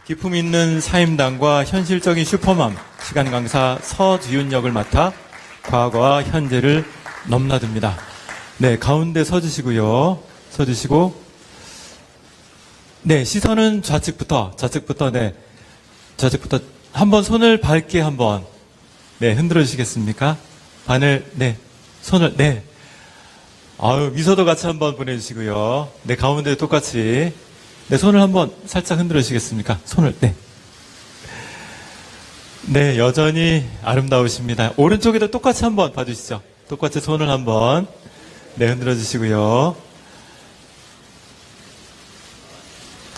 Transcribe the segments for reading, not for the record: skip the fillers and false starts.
기품 있는 사임당과 현실적인 슈퍼맘, 시간 강사 서지윤 역을 맡아 과거와 현재를 넘나듭니다. 네, 가운데 서주시고요. 서주시고, 네, 시선은 좌측부터, 네, 좌측부터 한번 손을 밝게 한번, 네, 흔들어 주시겠습니까? 바늘, 네, 손을, 네. 아유, 미소도 같이 한번 보내주시고요. 네, 가운데 똑같이. 네, 손을 한번 살짝 흔들어 주시겠습니까? 손을, 네. 네, 여전히 아름다우십니다. 오른쪽에도 똑같이 한번 봐주시죠. 똑같이 손을 한번, 네, 흔들어 주시고요.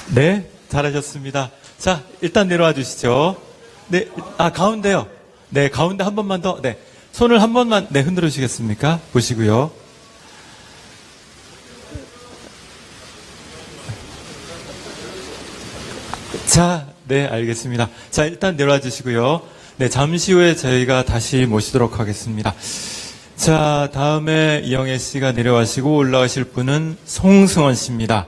네, 잘하셨습니다. 자, 일단 내려와 주시죠. 네, 가운데요. 네, 가운데 한 번만 더, 네. 손을 한 번만, 네, 흔들어 주시겠습니까? 보시고요. 자, 네, 알겠습니다. 자, 일단 내려와 주시고요. 네, 잠시 후에 저희가 다시 모시도록 하겠습니다. 자, 다음에 이영애 씨가 내려와시고 올라가실 분은 송승헌 씨입니다.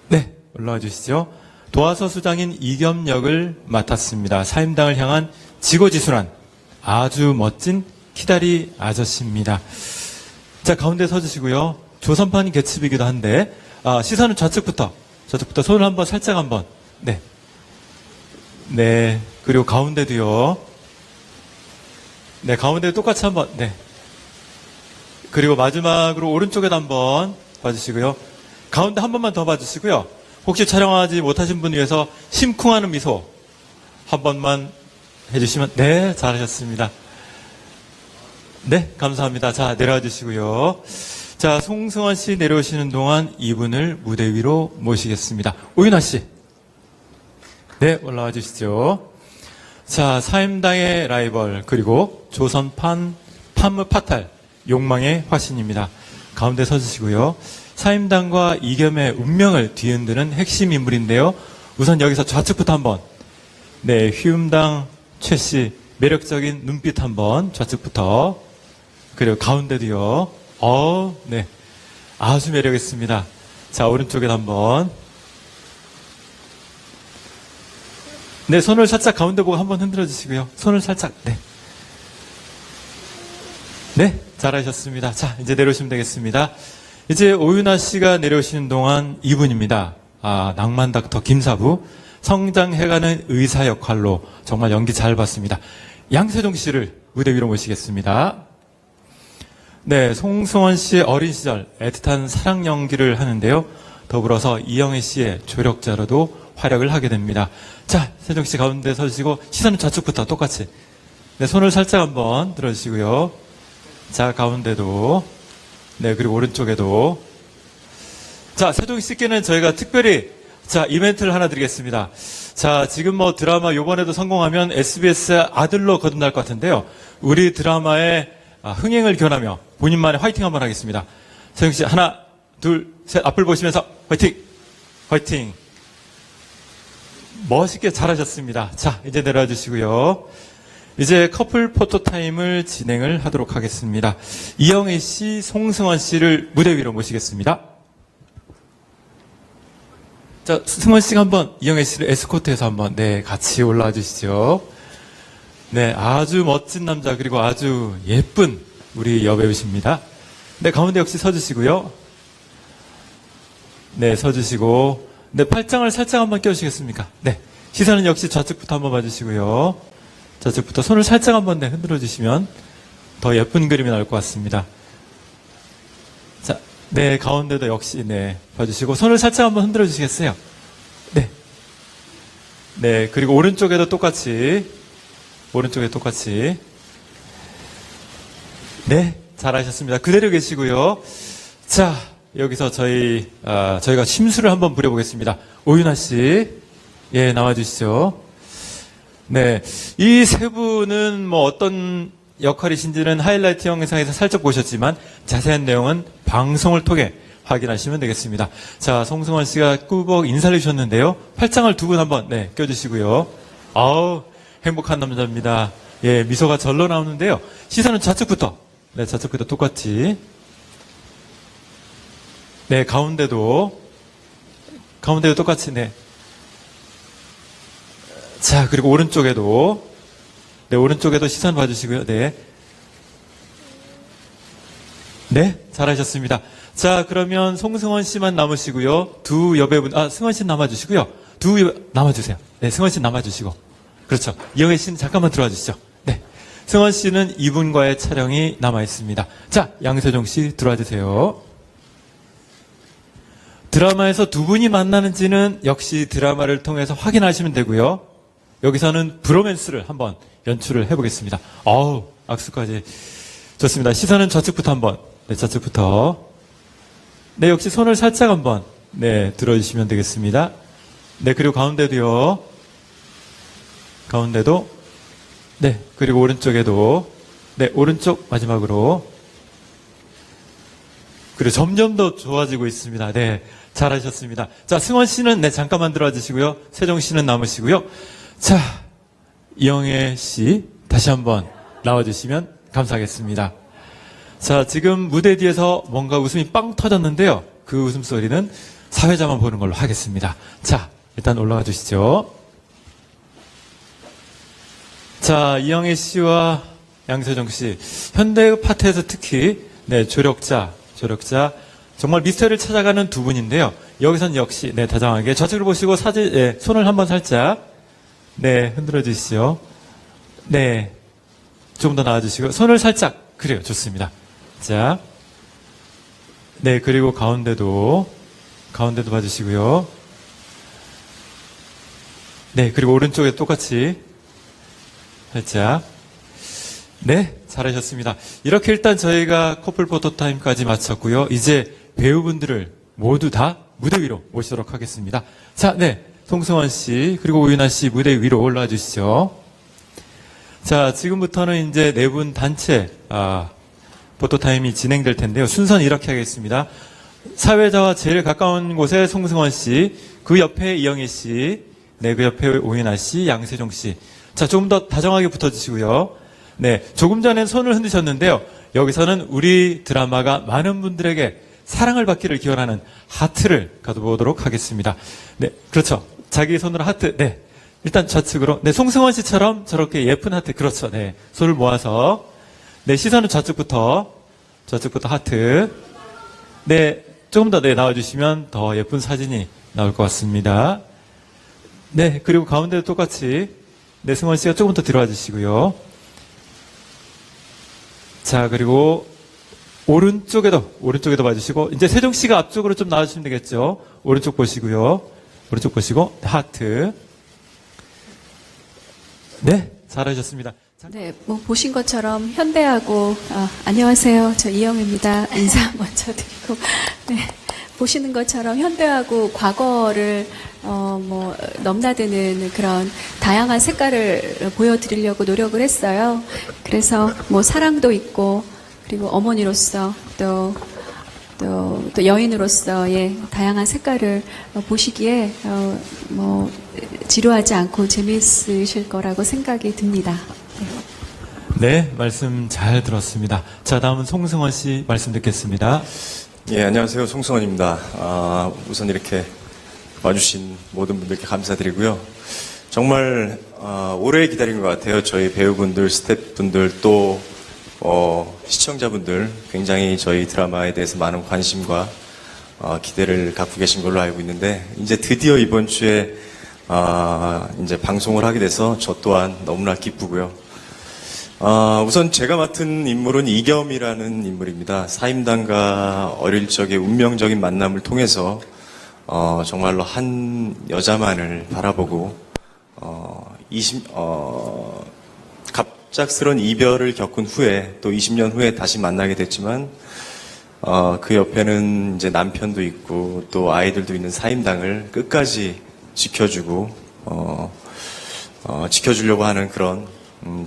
네, 올라와 주시죠. 도화서 수장인 이겸 역을 맡았습니다. 사임당을 향한 지고지순한 아주 멋진 키다리 아저씨입니다. 자, 가운데 서주시고요. 조선판 개츠이기도 한데, 시선은 좌측부터 손을 한번 살짝 한번, 네. 네, 그리고 가운데도요. 네, 가운데 똑같이 한번, 네. 그리고 마지막으로 오른쪽에도 한번 봐주시고요. 가운데 한 번만 더 봐주시고요. 혹시 촬영하지 못하신 분 위해서 심쿵하는 미소 한 번만 해주시면, 네, 잘하셨습니다. 네, 감사합니다. 자, 내려와 주시고요. 자, 송승헌 씨 내려오시는 동안 이분을 무대 위로 모시겠습니다. 오윤아 씨. 네, 올라와 주시죠. 자, 사임당의 라이벌, 그리고 조선판 파무파탈, 욕망의 화신입니다. 가운데 서주시고요. 사임당과 이겸의 운명을 뒤흔드는 핵심 인물인데요. 우선 여기서 좌측부터 한번, 네, 휘음당 최씨, 매력적인 눈빛 한번, 좌측부터, 그리고 가운데도요. 네, 아주 매력 있습니다. 자, 오른쪽에도 한번, 네, 손을 살짝 가운데 보고 한번 흔들어 주시고요. 손을 살짝, 네. 네, 잘하셨습니다. 자, 이제 내려오시면 되겠습니다. 이제 오윤아 씨가 내려오시는 동안 이분입니다. 낭만 닥터 김사부. 성장해가는 의사 역할로 정말 연기 잘 봤습니다. 양세종 씨를 무대 위로 모시겠습니다. 네, 송승헌 씨의 어린 시절 애틋한 사랑 연기를 하는데요. 더불어서 이영애 씨의 조력자로도 활약을 하게 됩니다. 자, 세종 씨 가운데 서주시고 시선은 좌측부터 똑같이. 네, 손을 살짝 한번 들어주시고요. 자, 가운데도. 네, 그리고 오른쪽에도. 자, 세종 씨께는 저희가 특별히 자, 이벤트를 하나 드리겠습니다. 자, 지금 뭐 드라마 요번에도 성공하면 SBS 아들로 거듭날 것 같은데요. 우리 드라마의 흥행을 기원하며 본인만의 화이팅 한번 하겠습니다. 세종 씨 하나, 둘, 셋 앞을 보시면서 화이팅! 화이팅! 멋있게 잘하셨습니다. 자, 이제 내려와 주시고요. 이제 커플 포토타임을 진행을 하도록 하겠습니다. 이영애 씨, 송승헌 씨를 무대 위로 모시겠습니다. 자, 승헌 씨가 한번 이영애 씨를 에스코트해서 한번, 네, 같이 올라와 주시죠. 네, 아주 멋진 남자, 그리고 아주 예쁜 우리 여배우십니다. 네, 가운데 역시 서주시고요. 네, 서주시고. 네, 팔짱을 살짝 한번 껴주시겠습니까? 네. 시선은 역시 좌측부터 한번 봐주시고요. 좌측부터 손을 살짝 한번, 네, 흔들어 주시면 더 예쁜 그림이 나올 것 같습니다. 자, 네, 가운데도 역시, 네, 봐주시고, 손을 살짝 한번 흔들어 주시겠어요? 네. 네, 그리고 오른쪽에도 똑같이, 오른쪽에 똑같이. 네, 잘하셨습니다. 그대로 계시고요. 자, 여기서 저희가 심술을 한번 부려보겠습니다. 오윤아 씨, 예, 나와주시죠. 네, 이 세 분은 뭐 어떤 역할이신지는 하이라이트 영상에서 살짝 보셨지만 자세한 내용은 방송을 통해 확인하시면 되겠습니다. 자, 송승헌 씨가 꾸벅 인사를 해주셨는데요. 팔짱을 두 분 한번, 네, 껴주시고요. 아우, 행복한 남자입니다. 예, 미소가 절로 나오는데요. 시선은 좌측부터, 네, 좌측부터 똑같이. 네, 가운데도 똑같이, 네. 자, 그리고 오른쪽에도, 네, 오른쪽에도 시선 봐주시고요. 네. 네, 잘하셨습니다. 자, 그러면 송승헌 씨만 남으시고요. 두 여배분, 승헌 씨 남아주시고요. 남아주세요. 네, 승헌 씨 남아주시고. 그렇죠. 이영애 씨는 잠깐만 들어와 주시죠. 네. 승헌 씨는 이분과의 촬영이 남아 있습니다. 자, 양세종 씨 들어와 주세요. 드라마에서 두 분이 만나는지는 역시 드라마를 통해서 확인하시면 되고요. 여기서는 브로맨스를 한번 연출을 해보겠습니다. 악수까지. 좋습니다. 시선은 좌측부터 한번. 네, 좌측부터. 네, 역시 손을 살짝 한번, 네, 들어주시면 되겠습니다. 네, 그리고 가운데도요. 가운데도. 네, 그리고 오른쪽에도. 네, 오른쪽 마지막으로. 그리고 점점 더 좋아지고 있습니다. 네, 잘하셨습니다. 자, 승원 씨는, 네, 잠깐만 들어와 주시고요. 세종 씨는 남으시고요. 자, 이영애 씨, 다시 한번 나와주시면 감사하겠습니다. 자, 지금 무대 뒤에서 뭔가 웃음이 빵 터졌는데요. 그 웃음소리는 사회자만 보는 걸로 하겠습니다. 자, 일단 올라가 주시죠. 자, 이영애 씨와 양세정 씨, 현대 파트에서 특히, 네, 조력자, 정말 미스터리를 찾아가는 두 분인데요. 여기선 역시, 네, 다정하게 좌측을 보시고 사진, 네, 손을 한번 살짝, 네, 흔들어 주시죠. 네, 좀 더 나와주시고, 손을 살짝, 그래요, 좋습니다. 자, 네, 그리고 가운데도 봐주시고요. 네, 그리고 오른쪽에 똑같이 살짝. 네, 잘하셨습니다. 이렇게 일단 저희가 커플 포토타임까지 마쳤고요. 이제 배우분들을 모두 다 무대 위로 모시도록 하겠습니다. 자, 네, 송승헌 씨 그리고 오윤아 씨 무대 위로 올라와 주시죠. 자, 지금부터는 이제 네 분 단체 포토타임이 진행될 텐데요. 순서는 이렇게 하겠습니다. 사회자와 제일 가까운 곳에 송승헌 씨, 그 옆에 이영애 씨, 네, 그 옆에 오윤아 씨, 양세종 씨. 자, 조금 더 다정하게 붙어주시고요. 네, 조금 전에 손을 흔드셨는데요. 여기서는 우리 드라마가 많은 분들에게 사랑을 받기를 기원하는 하트를 가져보도록 하겠습니다. 네, 그렇죠. 자기 손으로 하트, 네. 일단 좌측으로. 네, 송승헌 씨처럼 저렇게 예쁜 하트, 그렇죠. 네, 손을 모아서. 네, 시선은 좌측부터 하트. 네, 조금 더, 네, 나와주시면 더 예쁜 사진이 나올 것 같습니다. 네, 그리고 가운데도 똑같이. 네, 승헌 씨가 조금 더 들어와 주시고요. 자, 그리고 오른쪽에도 봐주시고, 이제 세종 씨가 앞쪽으로 좀 나와주시면 되겠죠. 오른쪽 보시고요. 오른쪽 보시고, 하트. 네, 잘하셨습니다. 네, 뭐 보신 것처럼 현대하고 안녕하세요. 저 이영입니다. 인사 먼저 드리고 네, 보시는 것처럼 현대하고 과거를 넘나드는 그런 다양한 색깔을 보여드리려고 노력을 했어요. 그래서 뭐 사랑도 있고 그리고 어머니로서 또 여인으로서의 다양한 색깔을 보시기에 지루하지 않고 재미있으실 거라고 생각이 듭니다. 네, 말씀 잘 들었습니다. 자, 다음은 송승헌 씨 말씀 듣겠습니다. 예, 안녕하세요. 송승헌입니다. 우선 이렇게 와주신 모든 분들께 감사드리고요. 정말 오래 기다린 것 같아요. 저희 배우분들, 스태프분들 또 시청자분들 굉장히 저희 드라마에 대해서 많은 관심과 기대를 갖고 계신 걸로 알고 있는데 이제 드디어 이번 주에 이제 방송을 하게 돼서 저 또한 너무나 기쁘고요. 우선 제가 맡은 인물은 이겸이라는 인물입니다. 사임당과 어릴 적의 운명적인 만남을 통해서 정말로 한 여자만을 바라보고 갑작스런 이별을 겪은 후에 또 20년 후에 다시 만나게 됐지만 그 옆에는 이제 남편도 있고 또 아이들도 있는 사임당을 끝까지 지켜주고 지켜주려고 하는 그런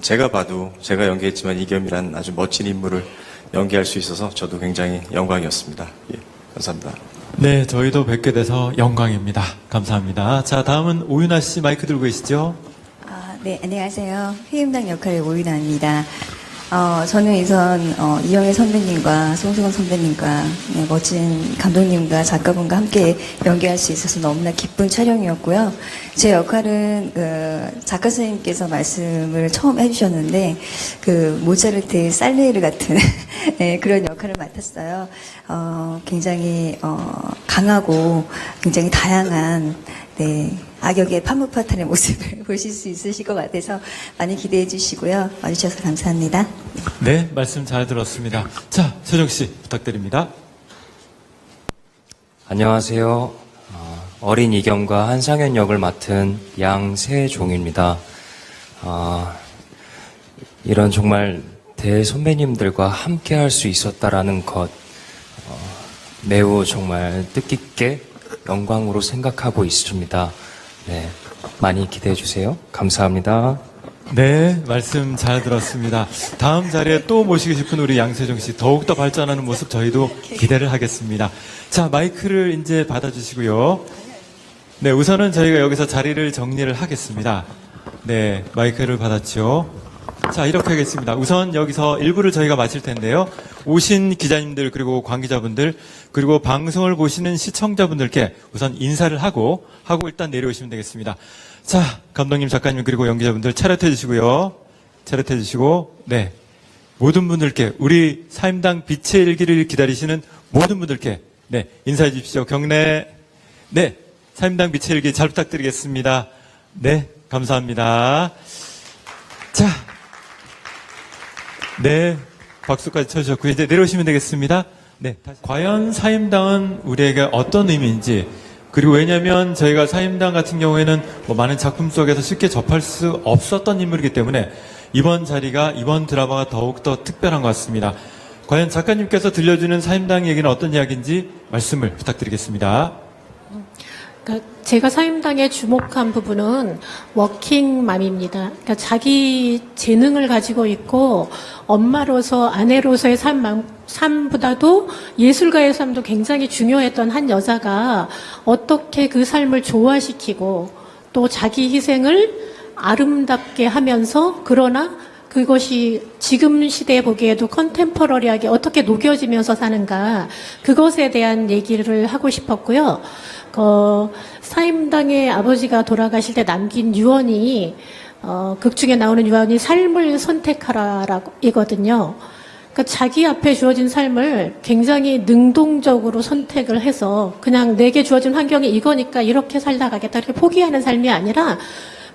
제가 봐도 제가 연기했지만 이겸이란 아주 멋진 인물을 연기할 수 있어서 저도 굉장히 영광이었습니다. 예, 감사합니다. 네, 저희도 뵙게 돼서 영광입니다. 감사합니다. 자, 다음은 오윤아 씨 마이크 들고 계시죠? 네, 안녕하세요. 회임당 역할의 오윤아입니다. 저는 우선 이영애 선배님과 송승헌 선배님과 네, 멋진 감독님과 작가분과 함께 연기할 수 있어서 너무나 기쁜 촬영이었고요. 제 역할은 작가 선생님께서 말씀을 처음 해주셨는데 모차르트의 살리에르 같은 네, 그런 역할을 맡았어요. 굉장히 강하고 굉장히 다양한 네, 악역의 파무파탄의 모습을 보실 수 있으실 것 같아서 많이 기대해 주시고요. 와주셔서 감사합니다. 네, 말씀 잘 들었습니다. 자, 최정 씨 부탁드립니다. 안녕하세요. 어린 이경과 한상현 역을 맡은 양세종입니다. 이런 정말 대선배님들과 함께 할 수 있었다라는 것, 매우 정말 뜻깊게 영광으로 생각하고 있습니다. 네, 많이 기대해 주세요. 감사합니다. 네, 말씀 잘 들었습니다. 다음 자리에 또 모시고 싶은 우리 양세종 씨 더욱더 발전하는 모습 저희도 기대를 하겠습니다. 자, 마이크를 이제 받아주시고요. 네, 우선은 저희가 여기서 자리를 정리를 하겠습니다. 네, 마이크를 받았죠. 자, 이렇게 하겠습니다. 우선 여기서 일부를 저희가 마칠 텐데요. 오신 기자님들 그리고 관계자분들 그리고 방송을 보시는 시청자분들께 우선 인사를 하고 일단 내려오시면 되겠습니다. 자, 감독님, 작가님 그리고 연기자분들 차렷해 주시고요. 차렷해 주시고 네, 모든 분들께 우리 사임당 빛의 일기를 기다리시는 모든 분들께 네, 인사해 주십시오. 경례. 네, 사임당 빛의 일기 잘 부탁드리겠습니다. 네, 감사합니다. 자, 네, 박수까지 쳐주셨고요. 이제 내려오시면 되겠습니다. 네, 과연 사임당은 우리에게 어떤 의미인지, 그리고 왜냐하면 저희가 사임당 같은 경우에는 많은 작품 속에서 쉽게 접할 수 없었던 인물이기 때문에 이번 자리가, 이번 드라마가 더욱더 특별한 것 같습니다. 과연 작가님께서 들려주는 사임당 얘기는 어떤 이야기인지 말씀을 부탁드리겠습니다. 그러니까 제가 사임당에 주목한 부분은 워킹맘입니다. 그러니까 자기 재능을 가지고 있고 엄마로서 아내로서의 삶보다도 예술가의 삶도 굉장히 중요했던 한 여자가 어떻게 그 삶을 조화시키고 또 자기 희생을 아름답게 하면서 그러나 그것이 지금 시대에 보기에도 컨템퍼러리하게 어떻게 녹여지면서 사는가 그것에 대한 얘기를 하고 싶었고요. 사임당의 아버지가 돌아가실 때 남긴 유언이 극 중에 나오는 유언이 삶을 선택하라라고 이거든요. 그러니까 자기 앞에 주어진 삶을 굉장히 능동적으로 선택을 해서 그냥 내게 주어진 환경이 이거니까 이렇게 살다 가겠다 이렇게 포기하는 삶이 아니라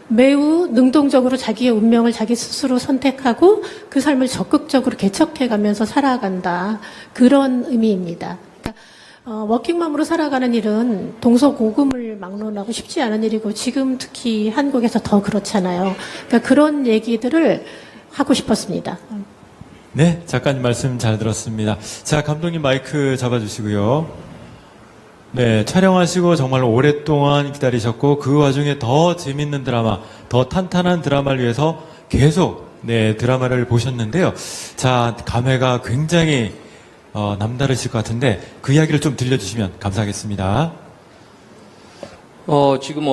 매우 능동적으로 자기의 운명을 자기 스스로 선택하고 그 삶을 적극적으로 개척해가면서 살아간다. 그런 의미입니다. 워킹맘으로 살아가는 일은 동서고금을 막론하고 쉽지 않은 일이고 지금 특히 한국에서 더 그렇잖아요. 그러니까 그런 얘기들을 하고 싶었습니다. 네, 작가님 말씀 잘 들었습니다. 자, 감독님 마이크 잡아주시고요. 네, 촬영하시고 정말 오랫동안 기다리셨고 그 와중에 더 재밌는 드라마, 더 탄탄한 드라마를 위해서 계속 네, 드라마를 보셨는데요. 자, 감회가 굉장히 남다르실 것 같은데 그 이야기를 좀 들려주시면 감사하겠습니다. 지금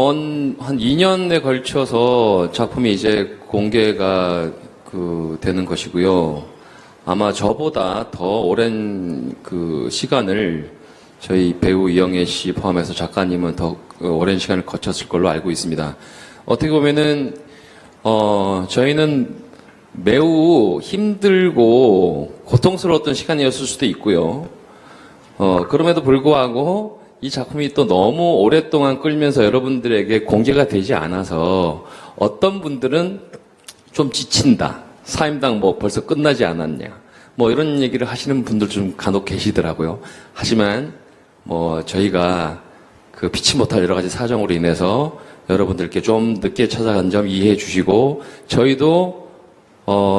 한 2년에 걸쳐서 작품이 이제 공개가 되는 것이고요. 아마 저보다 더 오랜 시간을 저희 배우 이영애 씨 포함해서 작가님은 더 오랜 시간을 거쳤을 걸로 알고 있습니다. 어떻게 보면은 저희는 매우 힘들고 고통스러웠던 시간이었을 수도 있고요. 그럼에도 불구하고 이 작품이 또 너무 오랫동안 끌면서 여러분들에게 공개가 되지 않아서 어떤 분들은 좀 지친다. 사임당 벌써 끝나지 않았냐. 이런 얘기를 하시는 분들 좀 간혹 계시더라고요. 하지만 저희가 피치 못할 여러 가지 사정으로 인해서 여러분들께 좀 늦게 찾아간 점 이해해 주시고 저희도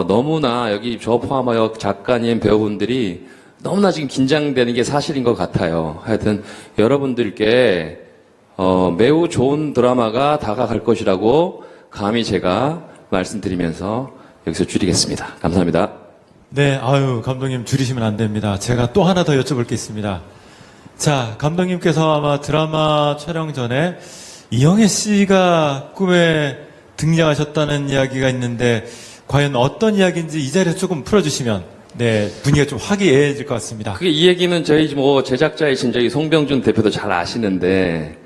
너무나 여기 저 포함하여 작가님, 배우분들이 너무나 지금 긴장되는 게 사실인 것 같아요. 하여튼 여러분들께 매우 좋은 드라마가 다가갈 것이라고 감히 제가 말씀드리면서 여기서 줄이겠습니다. 감사합니다. 네, 감독님 줄이시면 안 됩니다. 제가 또 하나 더 여쭤볼 게 있습니다. 자, 감독님께서 아마 드라마 촬영 전에 이영애 씨가 꿈에 등장하셨다는 이야기가 있는데 과연 어떤 이야기인지 이 자리에서 조금 풀어주시면 네, 분위기가 좀 화기애애해질 것 같습니다. 그게 이 얘기는 저희 뭐 제작자이신 저희 송병준 대표도 잘 아시는데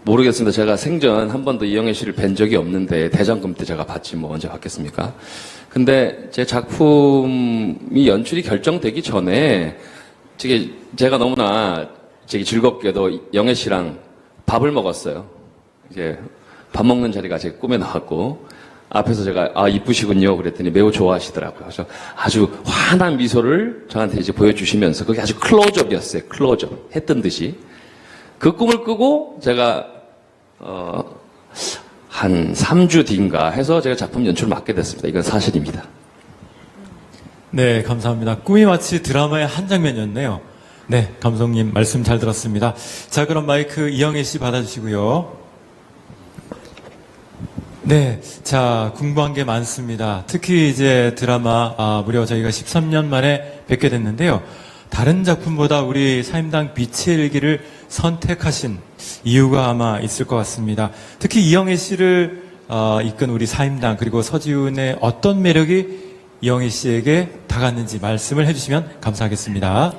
모르겠습니다. 제가 생전 한 번도 이영애 씨를 뵌 적이 없는데 대장금 때 제가 봤지 뭐 언제 봤겠습니까? 근데 제 작품이 연출이 결정되기 전에 제가 너무나 즐겁게도 영애 씨랑 밥을 먹었어요. 이제 밥 먹는 자리가 제 꿈에 나왔고 앞에서 제가 이쁘시군요 그랬더니 매우 좋아하시더라고요. 그래서 아주 환한 미소를 저한테 이제 보여주시면서 그게 아주 클로즈업이었어요. 클로즈업 했던 듯이 그 꿈을 꾸고 제가 한 3주 뒤인가 해서 제가 작품 연출을 맡게 됐습니다. 이건 사실입니다. 네, 감사합니다. 꿈이 마치 드라마의 한 장면이었네요. 네, 감독님 말씀 잘 들었습니다. 자, 그럼 마이크 이영애 씨 받아주시고요. 네, 자, 궁금한 게 많습니다. 특히 이제 드라마, 무려 저희가 13년 만에 뵙게 됐는데요. 다른 작품보다 우리 사임당 빛의 일기를 선택하신 이유가 아마 있을 것 같습니다. 특히 이영애 씨를 이끈 우리 사임당 그리고 서지훈의 어떤 매력이 이영애 씨에게 다갔는지 말씀을 해주시면 감사하겠습니다.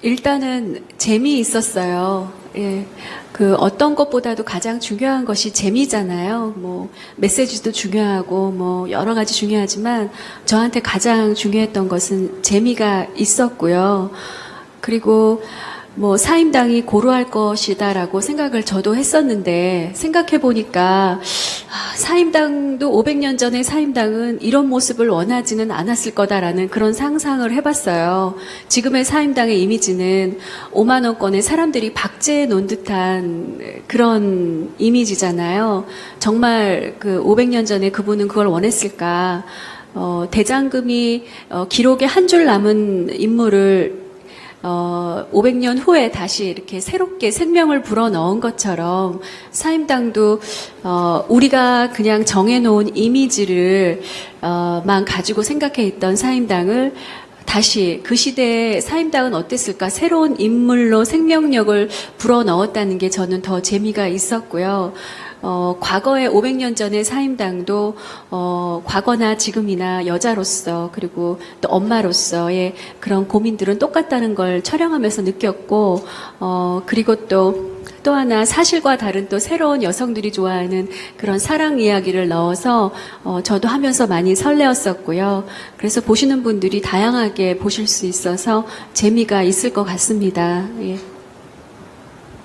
일단은 재미있었어요. 예. 그 어떤 것보다도 가장 중요한 것이 재미잖아요. 뭐 메시지도 중요하고 뭐 여러 가지 중요하지만 저한테 가장 중요했던 것은 재미가 있었고요. 그리고 뭐 사임당이 고루할 것이다라고 생각을 저도 했었는데 생각해 보니까 사임당도 500년 전의 사임당은 이런 모습을 원하지는 않았을 거다라는 그런 상상을 해봤어요. 지금의 사임당의 이미지는 5만 원권의 사람들이 박제해 놓은 듯한 그런 이미지잖아요. 정말 그 500년 전에 그분은 그걸 원했을까? 대장금이 기록에 한 줄 남은 인물을 500년 후에 다시 이렇게 새롭게 생명을 불어넣은 것처럼 사임당도 우리가 그냥 정해놓은 이미지를 만 가지고 생각해 있던 사임당을 다시 그 시대에 사임당은 어땠을까 새로운 인물로 생명력을 불어넣었다는 게 저는 더 재미가 있었고요. 과거에 500년 전의 사임당도 과거나 지금이나 여자로서 그리고 또 엄마로서의 그런 고민들은 똑같다는 걸 촬영하면서 느꼈고 그리고 또 하나 사실과 다른 또 새로운 여성들이 좋아하는 그런 사랑 이야기를 넣어서 저도 하면서 많이 설레었었고요. 그래서 보시는 분들이 다양하게 보실 수 있어서 재미가 있을 것 같습니다. 예.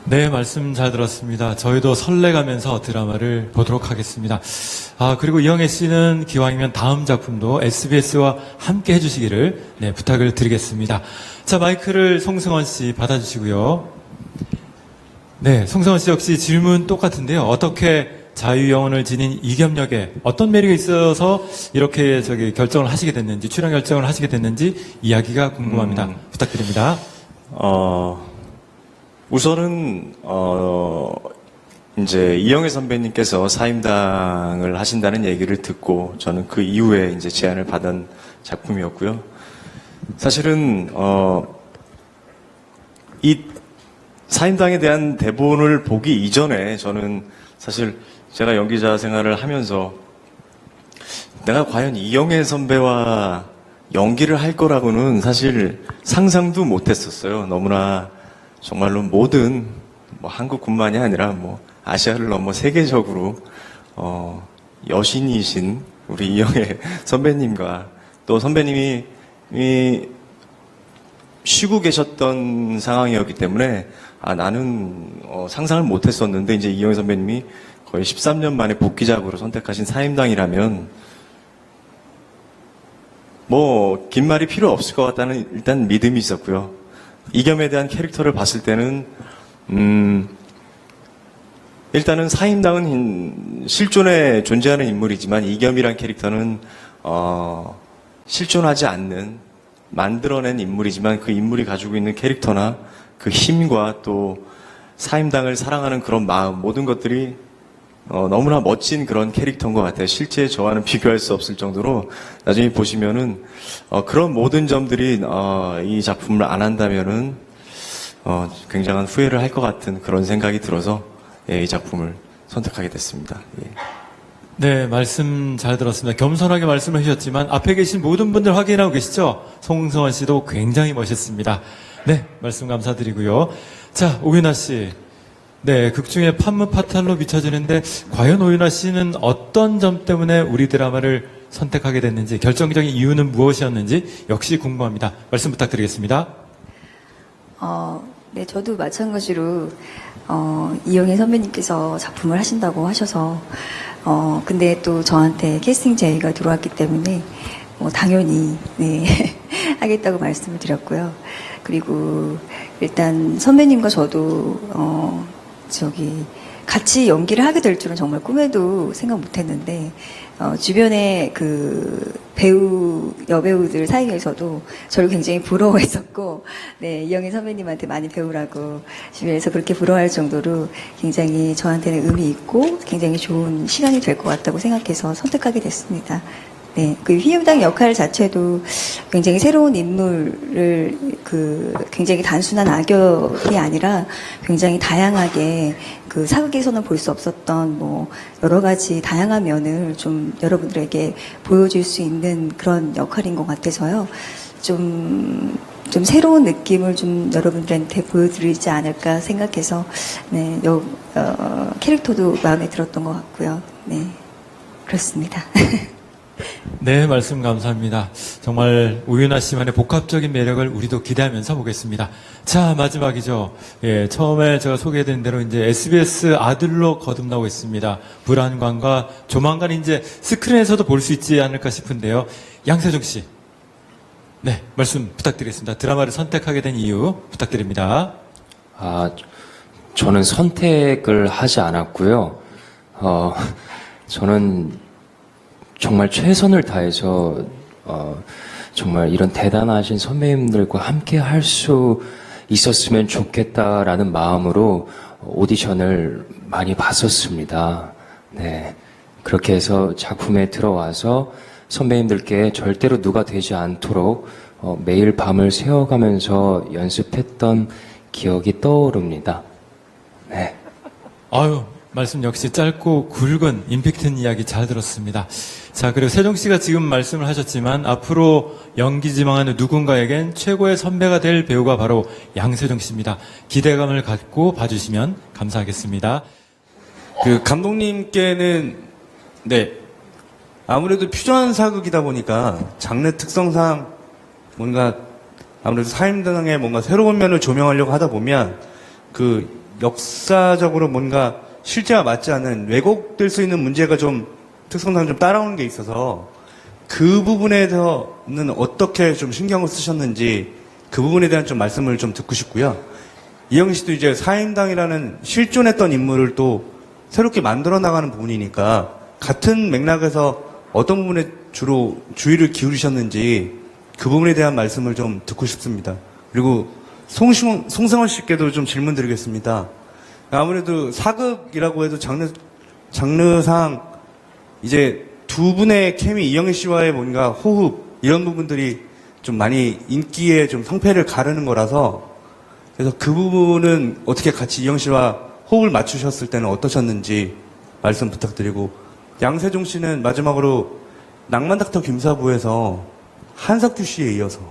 네, 말씀 잘 들었습니다. 저희도 설레가면서 드라마를 보도록 하겠습니다. 그리고 이영애 씨는 기왕이면 다음 작품도 SBS와 함께 해주시기를 네, 부탁을 드리겠습니다. 자, 마이크를 송승헌 씨 받아주시고요. 네, 송승헌 씨 역시 질문 똑같은데요. 어떻게 자유영혼을 지닌 이겸역에 어떤 매력이 있어서 이렇게 결정을 하시게 됐는지, 출연 결정을 하시게 됐는지 이야기가 궁금합니다. 부탁드립니다. 우선은 이제 이영애 선배님께서 사임당을 하신다는 얘기를 듣고 저는 그 이후에 이제 제안을 받은 작품이었고요. 사실은 이 사임당에 대한 대본을 보기 이전에 저는 사실 제가 연기자 생활을 하면서 내가 과연 이영애 선배와 연기를 할 거라고는 사실 상상도 못했었어요. 너무나 정말로 모든 뭐 한국뿐만이 아니라 뭐 아시아를 넘어 세계적으로 여신이신 우리 이영애 선배님과 또 선배님이 쉬고 계셨던 상황이었기 때문에 나는 상상을 못했었는데 이제 이영애 선배님이 거의 13년 만에 복귀작으로 선택하신 사임당이라면 뭐 긴 말이 필요 없을 것 같다는 일단 믿음이 있었고요. 이겸에 대한 캐릭터를 봤을 때는 일단은 사임당은 실존에 존재하는 인물이지만 이겸이란 캐릭터는 실존하지 않는 만들어낸 인물이지만 그 인물이 가지고 있는 캐릭터나 그 힘과 또 사임당을 사랑하는 그런 마음 모든 것들이 너무나 멋진 그런 캐릭터인 것 같아요. 실제 저와는 비교할 수 없을 정도로 나중에 보시면은 그런 모든 점들이 이 작품을 안 한다면은 굉장한 후회를 할 것 같은 그런 생각이 들어서 이 작품을 선택하게 됐습니다. 예. 네, 말씀 잘 들었습니다. 겸손하게 말씀을 하셨지만 앞에 계신 모든 분들 확인하고 계시죠? 송승헌 씨도 굉장히 멋있습니다. 네, 말씀 감사드리고요. 자, 오윤아 씨. 네, 극중에 판무 파탈로 비춰지는데 과연 오윤아 씨는 어떤 점 때문에 우리 드라마를 선택하게 됐는지, 결정적인 이유는 무엇이었는지 역시 궁금합니다. 말씀 부탁드리겠습니다. 네, 저도 마찬가지로 이영애 선배님께서 작품을 하신다고 하셔서 근데 또 저한테 캐스팅 제의가 들어왔기 때문에 당연히 네, 하겠다고 말씀을 드렸고요. 그리고 일단 선배님과 저도 같이 연기를 하게 될 줄은 정말 꿈에도 생각 못했는데 주변에 그 여배우들 사이에서도 저를 굉장히 부러워했었고, 네, 이영애 선배님한테 많이 배우라고 주변에서 그렇게 부러워할 정도로 굉장히 저한테는 의미 있고 굉장히 좋은 시간이 될 것 같다고 생각해서 선택하게 됐습니다. 네, 그 휘임당 역할 자체도 굉장히 새로운 인물을 굉장히 단순한 악역이 아니라 굉장히 다양하게 그 사극에서는 볼 수 없었던 여러 가지 다양한 면을 좀 여러분들에게 보여줄 수 있는 그런 역할인 것 같아서요. 좀 새로운 느낌을 좀 여러분들한테 보여드리지 않을까 생각해서 네, 캐릭터도 마음에 들었던 것 같고요. 네, 그렇습니다. 네, 말씀 감사합니다. 정말 오윤아 씨만의 복합적인 매력을 우리도 기대하면서 보겠습니다. 자, 마지막이죠. 예, 처음에 제가 소개해드린 대로 이제 SBS 아들로 거듭나고 있습니다. 불안감과 조만간 이제 스크린에서도 볼 수 있지 않을까 싶은데요. 양세종 씨. 네, 말씀 부탁드리겠습니다. 드라마를 선택하게 된 이유 부탁드립니다. 저는 선택을 하지 않았고요. 저는 정말 최선을 다해서 정말 이런 대단하신 선배님들과 함께 할 수 있었으면 좋겠다라는 마음으로 오디션을 많이 봤었습니다. 네, 그렇게 해서 작품에 들어와서 선배님들께 절대로 누가 되지 않도록 매일 밤을 새워가면서 연습했던 기억이 떠오릅니다. 네. 아유, 말씀 역시 짧고 굵은 임팩트 있는 이야기 잘 들었습니다. 자, 그리고 세종 씨가 지금 말씀을 하셨지만 앞으로 연기 지망하는 누군가에겐 최고의 선배가 될 배우가 바로 양세종 씨입니다. 기대감을 갖고 봐주시면 감사하겠습니다. 그 감독님께는 네, 아무래도 퓨전 사극이다 보니까 장르 특성상 뭔가 아무래도 사임당의 뭔가 새로운 면을 조명하려고 하다 보면 그 역사적으로 뭔가 실제와 맞지 않는 왜곡될 수 있는 문제가 좀 특성상 좀 따라오는 게 있어서 그 부분에 대해서는 어떻게 좀 신경을 쓰셨는지 그 부분에 대한 좀 말씀을 좀 듣고 싶고요. 이영희 씨도 이제 사임당이라는 실존했던 인물을 또 새롭게 만들어 나가는 부분이니까 같은 맥락에서 어떤 부분에 주로 주의를 기울이셨는지 그 부분에 대한 말씀을 좀 듣고 싶습니다. 그리고 송승헌 씨께도 좀 질문 드리겠습니다. 아무래도 사극이라고 해도 장르상 이제 두 분의 케미, 이영희 씨와의 뭔가 호흡 이런 부분들이 좀 많이 인기에 좀 성패를 가르는 거라서 그래서 그 부분은 어떻게 같이 이영희 씨와 호흡을 맞추셨을 때는 어떠셨는지 말씀 부탁드리고, 양세종 씨는 마지막으로 낭만 닥터 김사부에서 한석규 씨에 이어서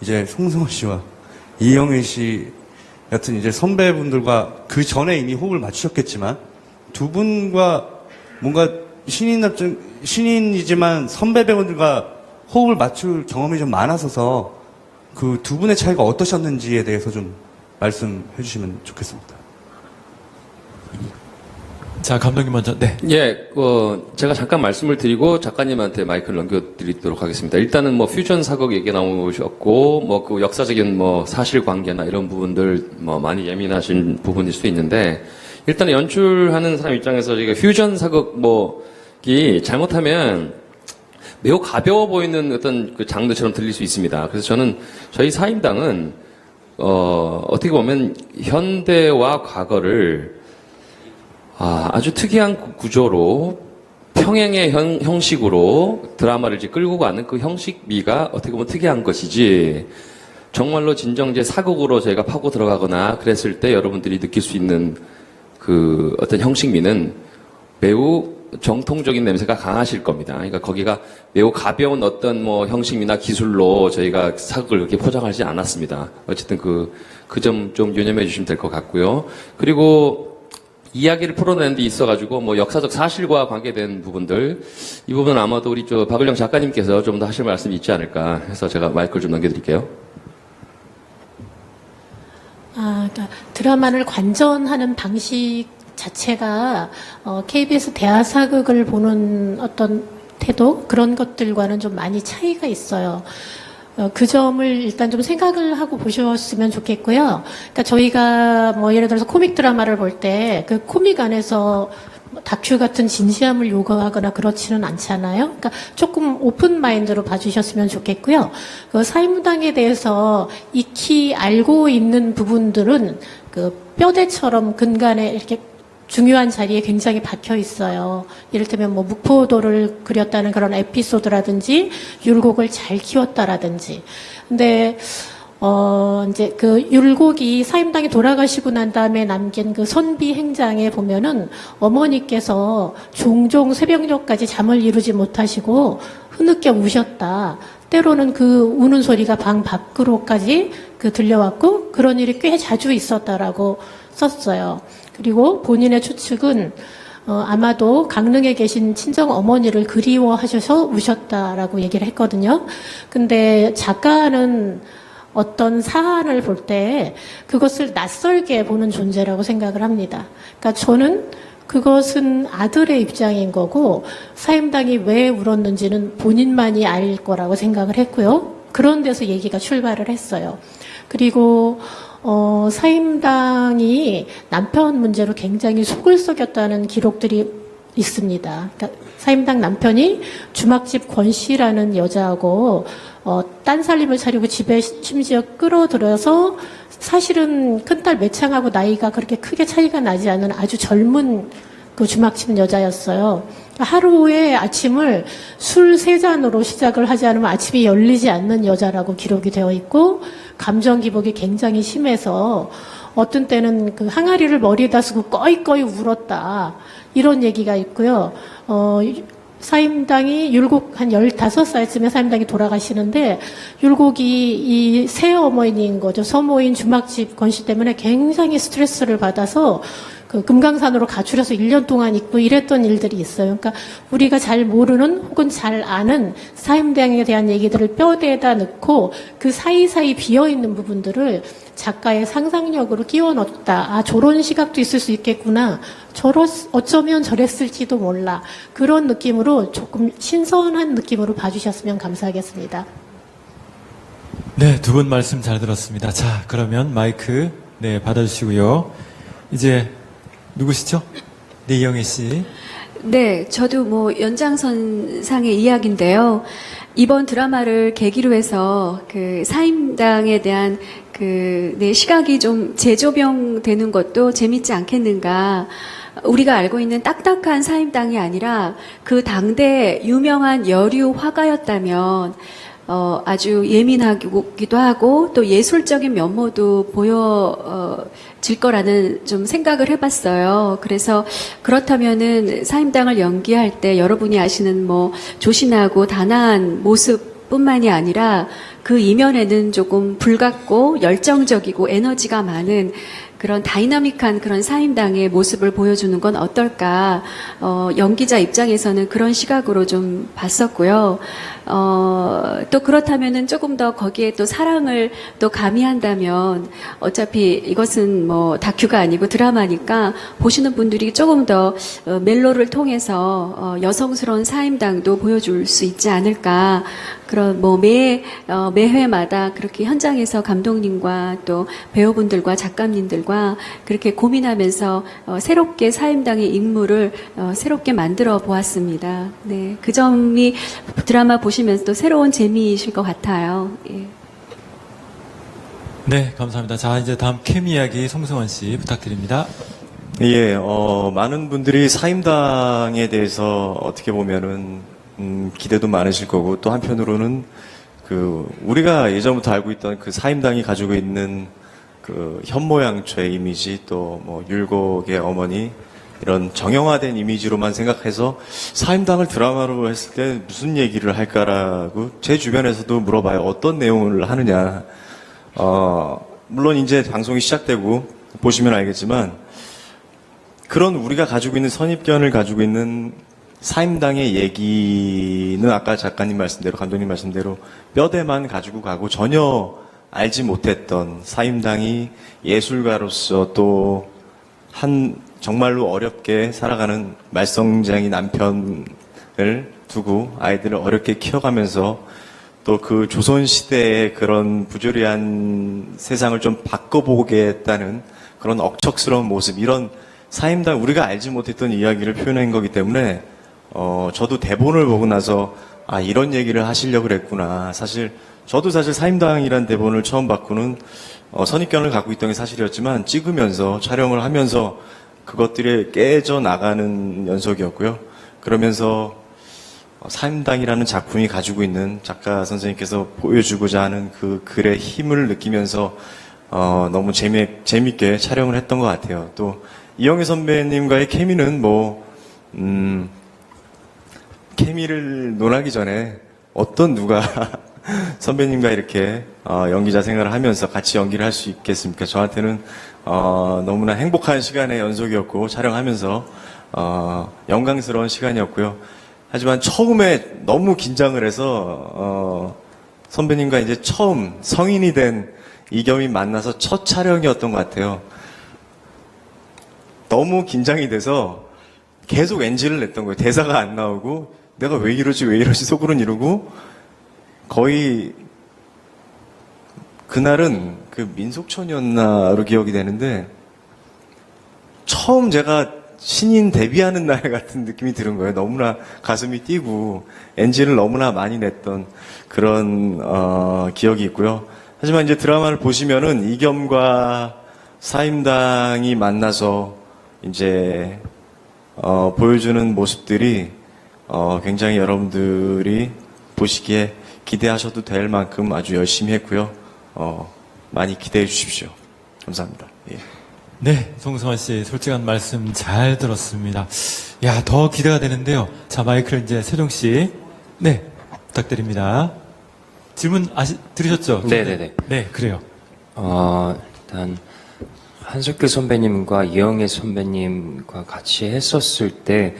이제 송승헌 씨와 이영희 씨 같은 이제 선배분들과 그 전에 이미 호흡을 맞추셨겠지만 두 분과 뭔가 신인이지만 선배 배우들과 호흡을 맞출 경험이 좀 많아서서 그 두 분의 차이가 어떠셨는지에 대해서 좀 말씀해 주시면 좋겠습니다. 자, 감독님 먼저. 네. 예, 제가 잠깐 말씀을 드리고 작가님한테 마이크를 넘겨드리도록 하겠습니다. 일단은 퓨전 사극 얘기 나오셨고, 그 역사적인 사실관계나 이런 부분들 많이 예민하신 부분일 수 있는데, 일단 연출하는 사람 입장에서 저희가 퓨전 사극이 잘못하면 매우 가벼워 보이는 어떤 그 장르처럼 들릴 수 있습니다. 그래서 저는 저희 사임당은, 어떻게 보면 현대와 과거를 아주 특이한 구조로 평행의 형식으로 드라마를 이제 끌고 가는 그 형식미가 어떻게 보면 특이한 것이지, 정말로 진정제 사극으로 저희가 파고 들어가거나 그랬을 때 여러분들이 느낄 수 있는 그 어떤 형식미는 매우 정통적인 냄새가 강하실 겁니다. 그러니까 거기가 매우 가벼운 어떤 뭐 형식이나 기술로 저희가 사극을 그렇게 포장하지 않았습니다. 어쨌든 그 점 좀 유념해 주시면 될 것 같고요. 그리고 이야기를 풀어내는 데 있어가지고 뭐 역사적 사실과 관계된 부분들, 이 부분은 아마도 우리 박을영 작가님께서 좀 더 하실 말씀이 있지 않을까 해서 제가 마이크를 좀 넘겨드릴게요. 그러니까 드라마를 관전하는 방식 자체가 KBS 대하사극을 보는 어떤 태도 그런 것들과는 좀 많이 차이가 있어요. 그 점을 일단 좀 생각을 하고 보셨으면 좋겠고요. 그러니까 저희가 뭐 예를 들어서 코믹 드라마를 볼 때 그 코믹 안에서 다큐 같은 진지함을 요구하거나 그렇지는 않잖아요. 그러니까 조금 오픈 마인드로 봐주셨으면 좋겠고요. 그 사임당에 대해서 익히 알고 있는 부분들은 그 뼈대처럼 근간에 이렇게 중요한 자리에 굉장히 박혀 있어요. 이를테면 뭐 묵포도를 그렸다는 그런 에피소드라든지 율곡을 잘 키웠다라든지. 근데 이제 그 율곡이 사임당이 돌아가시고 난 다음에 남긴 그 선비 행장에 보면은 어머니께서 종종 새벽녘까지 잠을 이루지 못하시고 흐느껴 우셨다. 때로는 그 우는 소리가 방 밖으로까지 들려왔고 그런 일이 꽤 자주 있었다라고 썼어요. 그리고 본인의 추측은 아마도 강릉에 계신 친정 어머니를 그리워하셔서 우셨다라고 얘기를 했거든요. 근데 작가는 어떤 사안을 볼 때 그것을 낯설게 보는 존재라고 생각을 합니다. 그러니까 저는 그것은 아들의 입장인 거고 사임당이 왜 울었는지는 본인만이 알 거라고 생각을 했고요. 그런 데서 얘기가 출발을 했어요. 그리고 사임당이 남편 문제로 굉장히 속을 썩였다는 기록들이 있습니다. 그러니까 사임당 남편이 주막집 권씨라는 여자하고 딴 살림을 차리고 집에 심지어 끌어들여서 사실은 큰딸 매창하고 나이가 그렇게 크게 차이가 나지 않은 아주 젊은 그 주막집 여자였어요. 하루에 아침을 술 3잔으로 시작을 하지 않으면 아침이 열리지 않는 여자라고 기록이 되어 있고 감정 기복이 굉장히 심해서 어떤 때는 그 항아리를 머리에다 쓰고 꺼이꺼이 울었다. 이런 얘기가 있고요. 사임당이 율곡 한 15살쯤에 사임당이 돌아가시는데 율곡이 이 새어머니인 거죠. 서모인 주막집 권씨 때문에 굉장히 스트레스를 받아서 그 금강산으로 가출해서 1년 동안 있고 이랬던 일들이 있어요. 그러니까 우리가 잘 모르는 혹은 잘 아는 사임당에 대한 얘기들을 뼈대에다 넣고 그 사이사이 비어있는 부분들을 작가의 상상력으로 끼워 넣었다. 아, 저런 시각도 있을 수 있겠구나. 어쩌면 저랬을지도 몰라. 그런 느낌으로 조금 신선한 느낌으로 봐주셨으면 감사하겠습니다. 네, 두 분 말씀 잘 들었습니다. 자, 그러면 마이크 받아주시고요. 이제 누구시죠? 네, 이영애 씨. 네, 저도 뭐 연장선상의 이야기인데요. 이번 드라마를 계기로 해서 그 사임당에 대한 내 시각이 좀 재조명되는 것도 재밌지 않겠는가. 우리가 알고 있는 딱딱한 사임당이 아니라 그 당대 유명한 여류 화가였다면 아주 예민하기도 하고 또 예술적인 면모도 보여질 거라는 좀 생각을 해봤어요. 그래서 그렇다면은 사임당을 연기할 때 여러분이 아시는 뭐 조신하고 단아한 모습뿐만이 아니라 그 이면에는 조금 불같고 열정적이고 에너지가 많은 그런 다이나믹한 그런 사임당의 모습을 보여주는 건 어떨까. 연기자 입장에서는 그런 시각으로 좀 봤었고요. 또 그렇다면은 조금 더 거기에 또 사랑을 또 가미한다면 어차피 이것은 뭐 다큐가 아니고 드라마니까 보시는 분들이 조금 더 멜로를 통해서 여성스러운 사임당도 보여줄 수 있지 않을까. 그런 뭐 매회마다 그렇게 현장에서 감독님과 또 배우분들과 작가님들과 그렇게 고민하면서 새롭게 사임당의 인물을 새롭게 만들어 보았습니다. 네, 그 점이 드라마 보시면서 또 새로운 재미이실 것 같아요. 예. 네, 감사합니다. 자, 이제 다음 캠 이야기 송승헌 씨 부탁드립니다. 예, 많은 분들이 사임당에 대해서 어떻게 보면은 기대도 많으실 거고 또 한편으로는 우리가 예전부터 알고 있던 그 사임당이 가지고 있는 그 현모양처의 이미지 또 뭐 율곡의 어머니 이런 정형화된 이미지로만 생각해서 사임당을 드라마로 했을 때 무슨 얘기를 할까라고 제 주변에서도 물어봐요. 어떤 내용을 하느냐. 물론 이제 방송이 시작되고 보시면 알겠지만 그런 우리가 가지고 있는 선입견을 가지고 있는 사임당의 얘기는 아까 작가님 말씀대로 감독님 말씀대로 뼈대만 가지고 가고 전혀 알지 못했던 사임당이 예술가로서 또 한 정말로 어렵게 살아가는 말썽쟁이 남편을 두고 아이들을 어렵게 키워가면서 또 그 조선시대의 그런 부조리한 세상을 좀 바꿔보겠다는 그런 억척스러운 모습, 이런 사임당 우리가 알지 못했던 이야기를 표현한 거기 때문에 저도 대본을 보고 나서 아 이런 얘기를 하시려고 그랬구나. 저도 사실 사임당이란 대본을 처음 받고는 선입견을 갖고 있던 게 사실이었지만 찍으면서 촬영을 하면서 그것들이 깨져 나가는 연속이었고요. 그러면서 사임당이라는 작품이 가지고 있는 작가 선생님께서 보여주고자 하는 그 글의 힘을 느끼면서 너무 재밌게 촬영을 했던 것 같아요. 또 이영애 선배님과의 케미는 케미를 논하기 전에 어떤 누가 선배님과 이렇게 연기자 생활을 하면서 같이 연기를 할 수 있겠습니까? 저한테는 너무나 행복한 시간의 연속이었고 촬영하면서 영광스러운 시간이었고요. 하지만 처음에 너무 긴장을 해서 선배님과 이제 처음 성인이 된 이겸이 만나서 첫 촬영이었던 것 같아요. 너무 긴장이 돼서 계속 NG를 냈던 거예요. 대사가 안 나오고 내가 왜 이러지 속으로는 이러고 거의 그날은 그 민속촌이었나로 기억이 되는데 처음 제가 신인 데뷔하는 날 같은 느낌이 드는 거예요. 너무나 가슴이 뛰고 NG를 너무나 많이 냈던 그런 기억이 있고요. 하지만 이제 드라마를 보시면은 이겸과 사임당이 만나서 이제 보여주는 모습들이 굉장히 여러분들이 보시기에 기대하셔도 될 만큼 아주 열심히 했고요. 많이 기대해 주십시오. 감사합니다. 예. 네, 송승헌 씨 솔직한 말씀 잘 들었습니다. 야, 더 기대가 되는데요. 자, 마이크를 이제 세종 씨. 네, 부탁드립니다. 질문 들으셨죠? 네네네. 네, 그래요. 일단 한석규 선배님과 이영애 선배님과 같이 했었을 때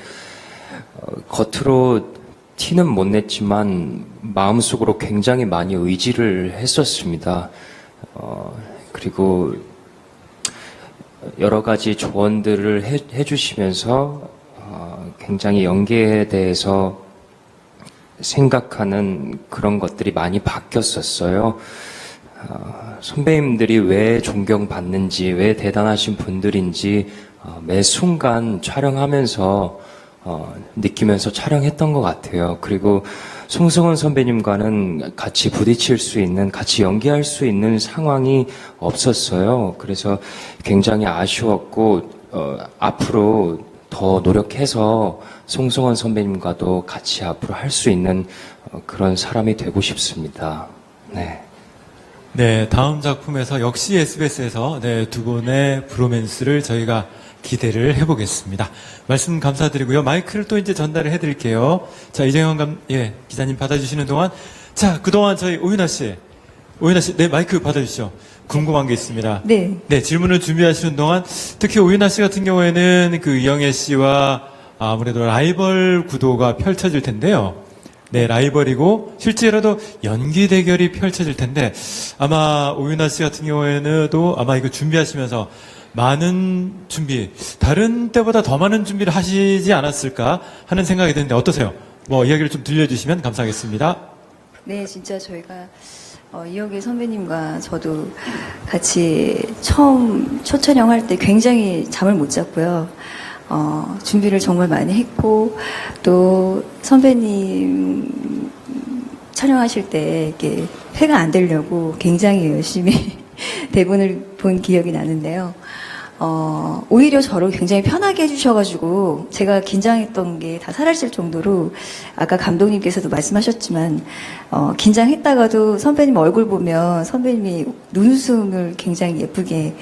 겉으로 티는 못 냈지만 마음속으로 굉장히 많이 의지를 했었습니다. 그리고 여러 가지 조언들을 해주시면서 굉장히 연기에 대해서 생각하는 그런 것들이 많이 바뀌었었어요. 선배님들이 왜 존경받는지, 왜 대단하신 분들인지 매 순간 촬영하면서 느끼면서 촬영했던 것 같아요. 그리고 송승헌 선배님과는 같이 부딪힐 수 있는, 같이 연기할 수 있는 상황이 없었어요. 그래서 굉장히 아쉬웠고 앞으로 더 노력해서 송승헌 선배님과도 같이 앞으로 할 수 있는 그런 사람이 되고 싶습니다. 네. 네, 다음 작품에서 역시 SBS에서 두 분의 브로맨스를 저희가 기대를 해보겠습니다. 말씀 감사드리고요. 마이크를 또 이제 전달을 해드릴게요. 자, 이정현 기자님 받아주시는 동안, 자, 그동안 저희 오윤아 씨, 네, 마이크 받아주시죠. 궁금한 게 있습니다. 네. 네, 질문을 준비하시는 동안, 특히 오윤아 씨 같은 경우에는 그 이영애 씨와 아무래도 라이벌 구도가 펼쳐질 텐데요. 네, 라이벌이고 실제로도 연기 대결이 펼쳐질 텐데 아마 오윤아 씨 같은 경우에는도 아마 이거 준비하시면서 많은 준비, 다른 때보다 더 많은 준비를 하시지 않았을까 하는 생각이 드는데 어떠세요? 이야기를 좀 들려주시면 감사하겠습니다. 네, 진짜 저희가 이영애 선배님과 저도 같이 처음 첫 촬영할 때 굉장히 잠을 못 잤고요. 준비를 정말 많이 했고, 또 선배님 촬영하실 때 이렇게 폐가 안 되려고 굉장히 열심히 대본을 본 기억이 나는데요. 오히려 저를 굉장히 편하게 해주셔가지고 제가 긴장했던 게 다 사라질 정도로 아까 감독님께서도 말씀하셨지만 긴장했다가도 선배님 얼굴 보면 선배님이 눈웃음을 굉장히 예쁘게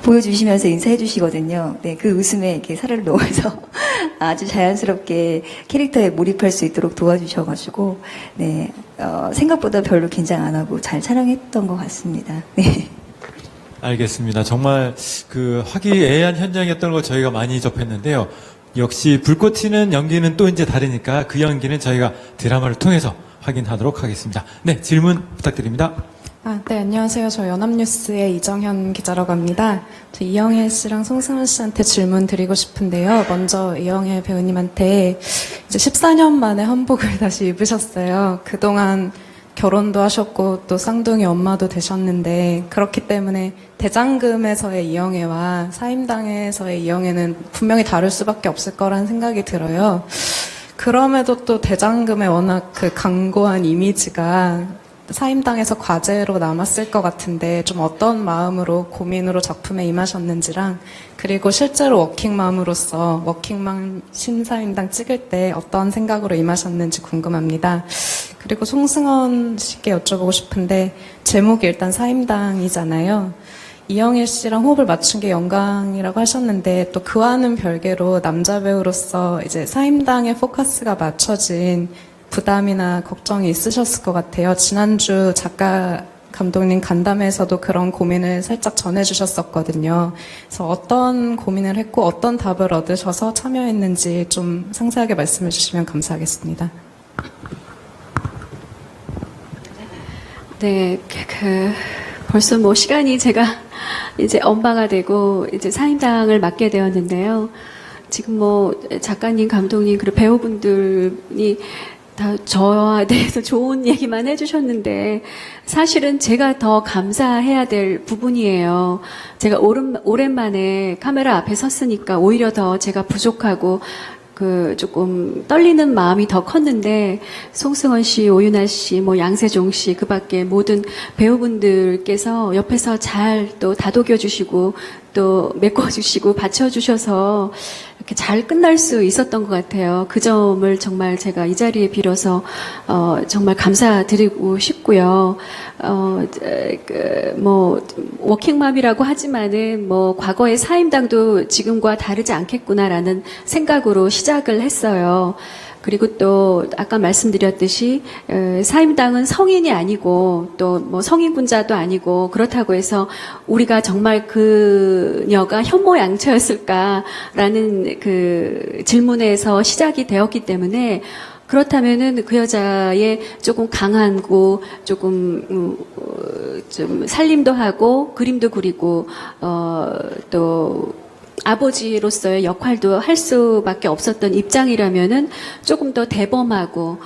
보여주시면서 인사해 주시거든요. 네, 그 웃음에 이렇게 살을 놓아서 아주 자연스럽게 캐릭터에 몰입할 수 있도록 도와주셔가지고, 네, 생각보다 별로 긴장 안 하고 잘 촬영했던 것 같습니다. 네. 알겠습니다. 정말 그 화기애애한 현장이었던 걸 저희가 많이 접했는데요. 역시 불꽃 튀는 연기는 또 이제 다르니까 그 연기는 저희가 드라마를 통해서 확인하도록 하겠습니다. 네, 질문 부탁드립니다. 네, 안녕하세요. 저 연합뉴스의 이정현 기자라고 합니다. 저 이영애 씨랑 송승헌 씨한테 질문 드리고 싶은데요. 먼저 이영애 배우님한테 이제 14년 만에 한복을 다시 입으셨어요. 그동안 결혼도 하셨고 또 쌍둥이 엄마도 되셨는데 그렇기 때문에 대장금에서의 이영애와 사임당에서의 이영애는 분명히 다를 수밖에 없을 거라는 생각이 들어요. 그럼에도 또 대장금의 워낙 그 강고한 이미지가 사임당에서 과제로 남았을 것 같은데 좀 어떤 마음으로 고민으로 작품에 임하셨는지랑 그리고 실제로 워킹맘으로서 워킹맘 신사임당 찍을 때 어떤 생각으로 임하셨는지 궁금합니다. 그리고 송승헌 씨께 여쭤보고 싶은데 제목이 일단 사임당이잖아요. 이영애 씨랑 호흡을 맞춘 게 영광이라고 하셨는데 또 그와는 별개로 남자 배우로서 이제 사임당에 포커스가 맞춰진 부담이나 걱정이 있으셨을 것 같아요. 지난주 작가 감독님 간담회에서도 그런 고민을 살짝 전해주셨었거든요. 그래서 어떤 고민을 했고 어떤 답을 얻으셔서 참여했는지 좀 상세하게 말씀해 주시면 감사하겠습니다. 네, 벌써 뭐 시간이 제가 이제 엄마가 되고 이제 사임당을 맡게 되었는데요. 지금 뭐 작가님, 감독님, 그리고 배우분들이 다 저에 대해서 좋은 얘기만 해주셨는데 사실은 제가 더 감사해야 될 부분이에요. 제가 오랜만에 카메라 앞에 섰으니까 오히려 더 제가 부족하고 조금 떨리는 마음이 더 컸는데, 송승헌 씨, 오윤아 씨, 뭐 양세종 씨, 그 밖에 모든 배우분들께서 옆에서 잘 또 다독여주시고, 또 메꿔주시고, 받쳐주셔서 이렇게 잘 끝날 수 있었던 것 같아요. 그 점을 정말 제가 이 자리에 빌어서, 정말 감사드리고 싶고요. 워킹맘이라고 하지만은 뭐 과거의 사임당도 지금과 다르지 않겠구나라는 생각으로 시작을 했어요. 그리고 또 아까 말씀드렸듯이 사임당은 성인이 아니고 또 뭐 성인군자도 아니고 그렇다고 해서 우리가 정말 그녀가 현모양처였을까라는 그 질문에서 시작이 되었기 때문에 그렇다면은 그 여자의 조금 강하고 조금 좀 살림도 하고 그림도 그리고 또 아버지로서의 역할도 할 수밖에 없었던 입장이라면은 조금 더 대범하고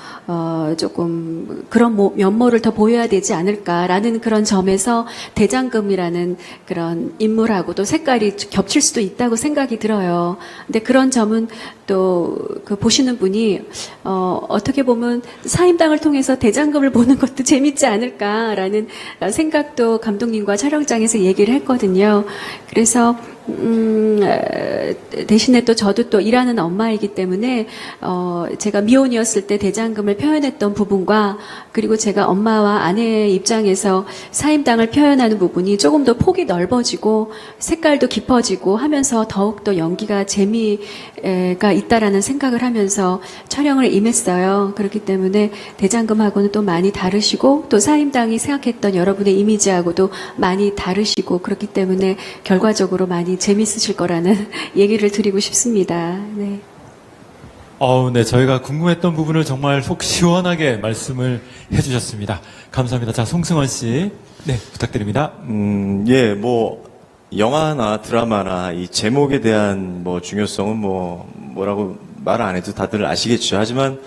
조금 그런 면모를 더 보여야 되지 않을까라는 그런 점에서 대장금이라는 그런 인물하고도 색깔이 겹칠 수도 있다고 생각이 들어요. 근데 그런 점은 또 그 보시는 분이 어떻게 보면 사임당을 통해서 대장금을 보는 것도 재밌지 않을까라는 생각도 감독님과 촬영장에서 얘기를 했거든요. 그래서 대신에 또 저도 또 일하는 엄마이기 때문에 제가 미혼이었을 때 대장금을 표현했던 부분과 그리고 제가 엄마와 아내의 입장에서 사임당을 표현하는 부분이 조금 더 폭이 넓어지고 색깔도 깊어지고 하면서 더욱더 연기가 재미가 있다라는 생각을 하면서 촬영을 임했어요. 그렇기 때문에 대장금하고는 또 많이 다르시고 또 사임당이 생각했던 여러분의 이미지하고도 많이 다르시고 그렇기 때문에 결과적으로 많이 재밌으실 거라는 얘기를 드리고 싶습니다. 네. 네, 저희가 궁금했던 부분을 정말 속 시원하게 말씀을 해주셨습니다. 감사합니다. 자, 송승헌 씨, 네, 부탁드립니다. 예, 뭐 영화나 드라마나 이 제목에 대한 뭐 중요성은 뭐라고 말 안 해도 다들 아시겠죠. 하지만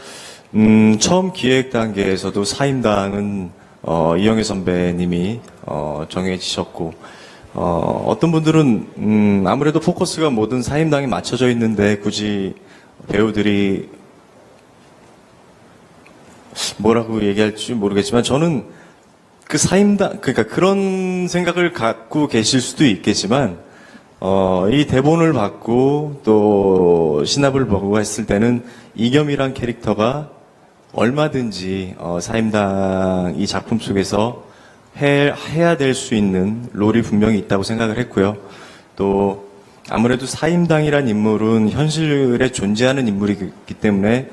처음 기획 단계에서도 사임당은 이영애 선배님이 정해지셨고. 어떤 분들은, 아무래도 포커스가 모든 사임당에 맞춰져 있는데 굳이 배우들이 뭐라고 얘기할지 모르겠지만 저는 그 사임당, 그러니까 그런 생각을 갖고 계실 수도 있겠지만, 이 대본을 받고 또 시나브를 보고 했을 때는 이겸이란 캐릭터가 얼마든지, 사임당 이 작품 속에서 해야 될 수 있는 롤이 분명히 있다고 생각을 했고요. 또 아무래도 사임당이란 인물은 현실에 존재하는 인물이기 때문에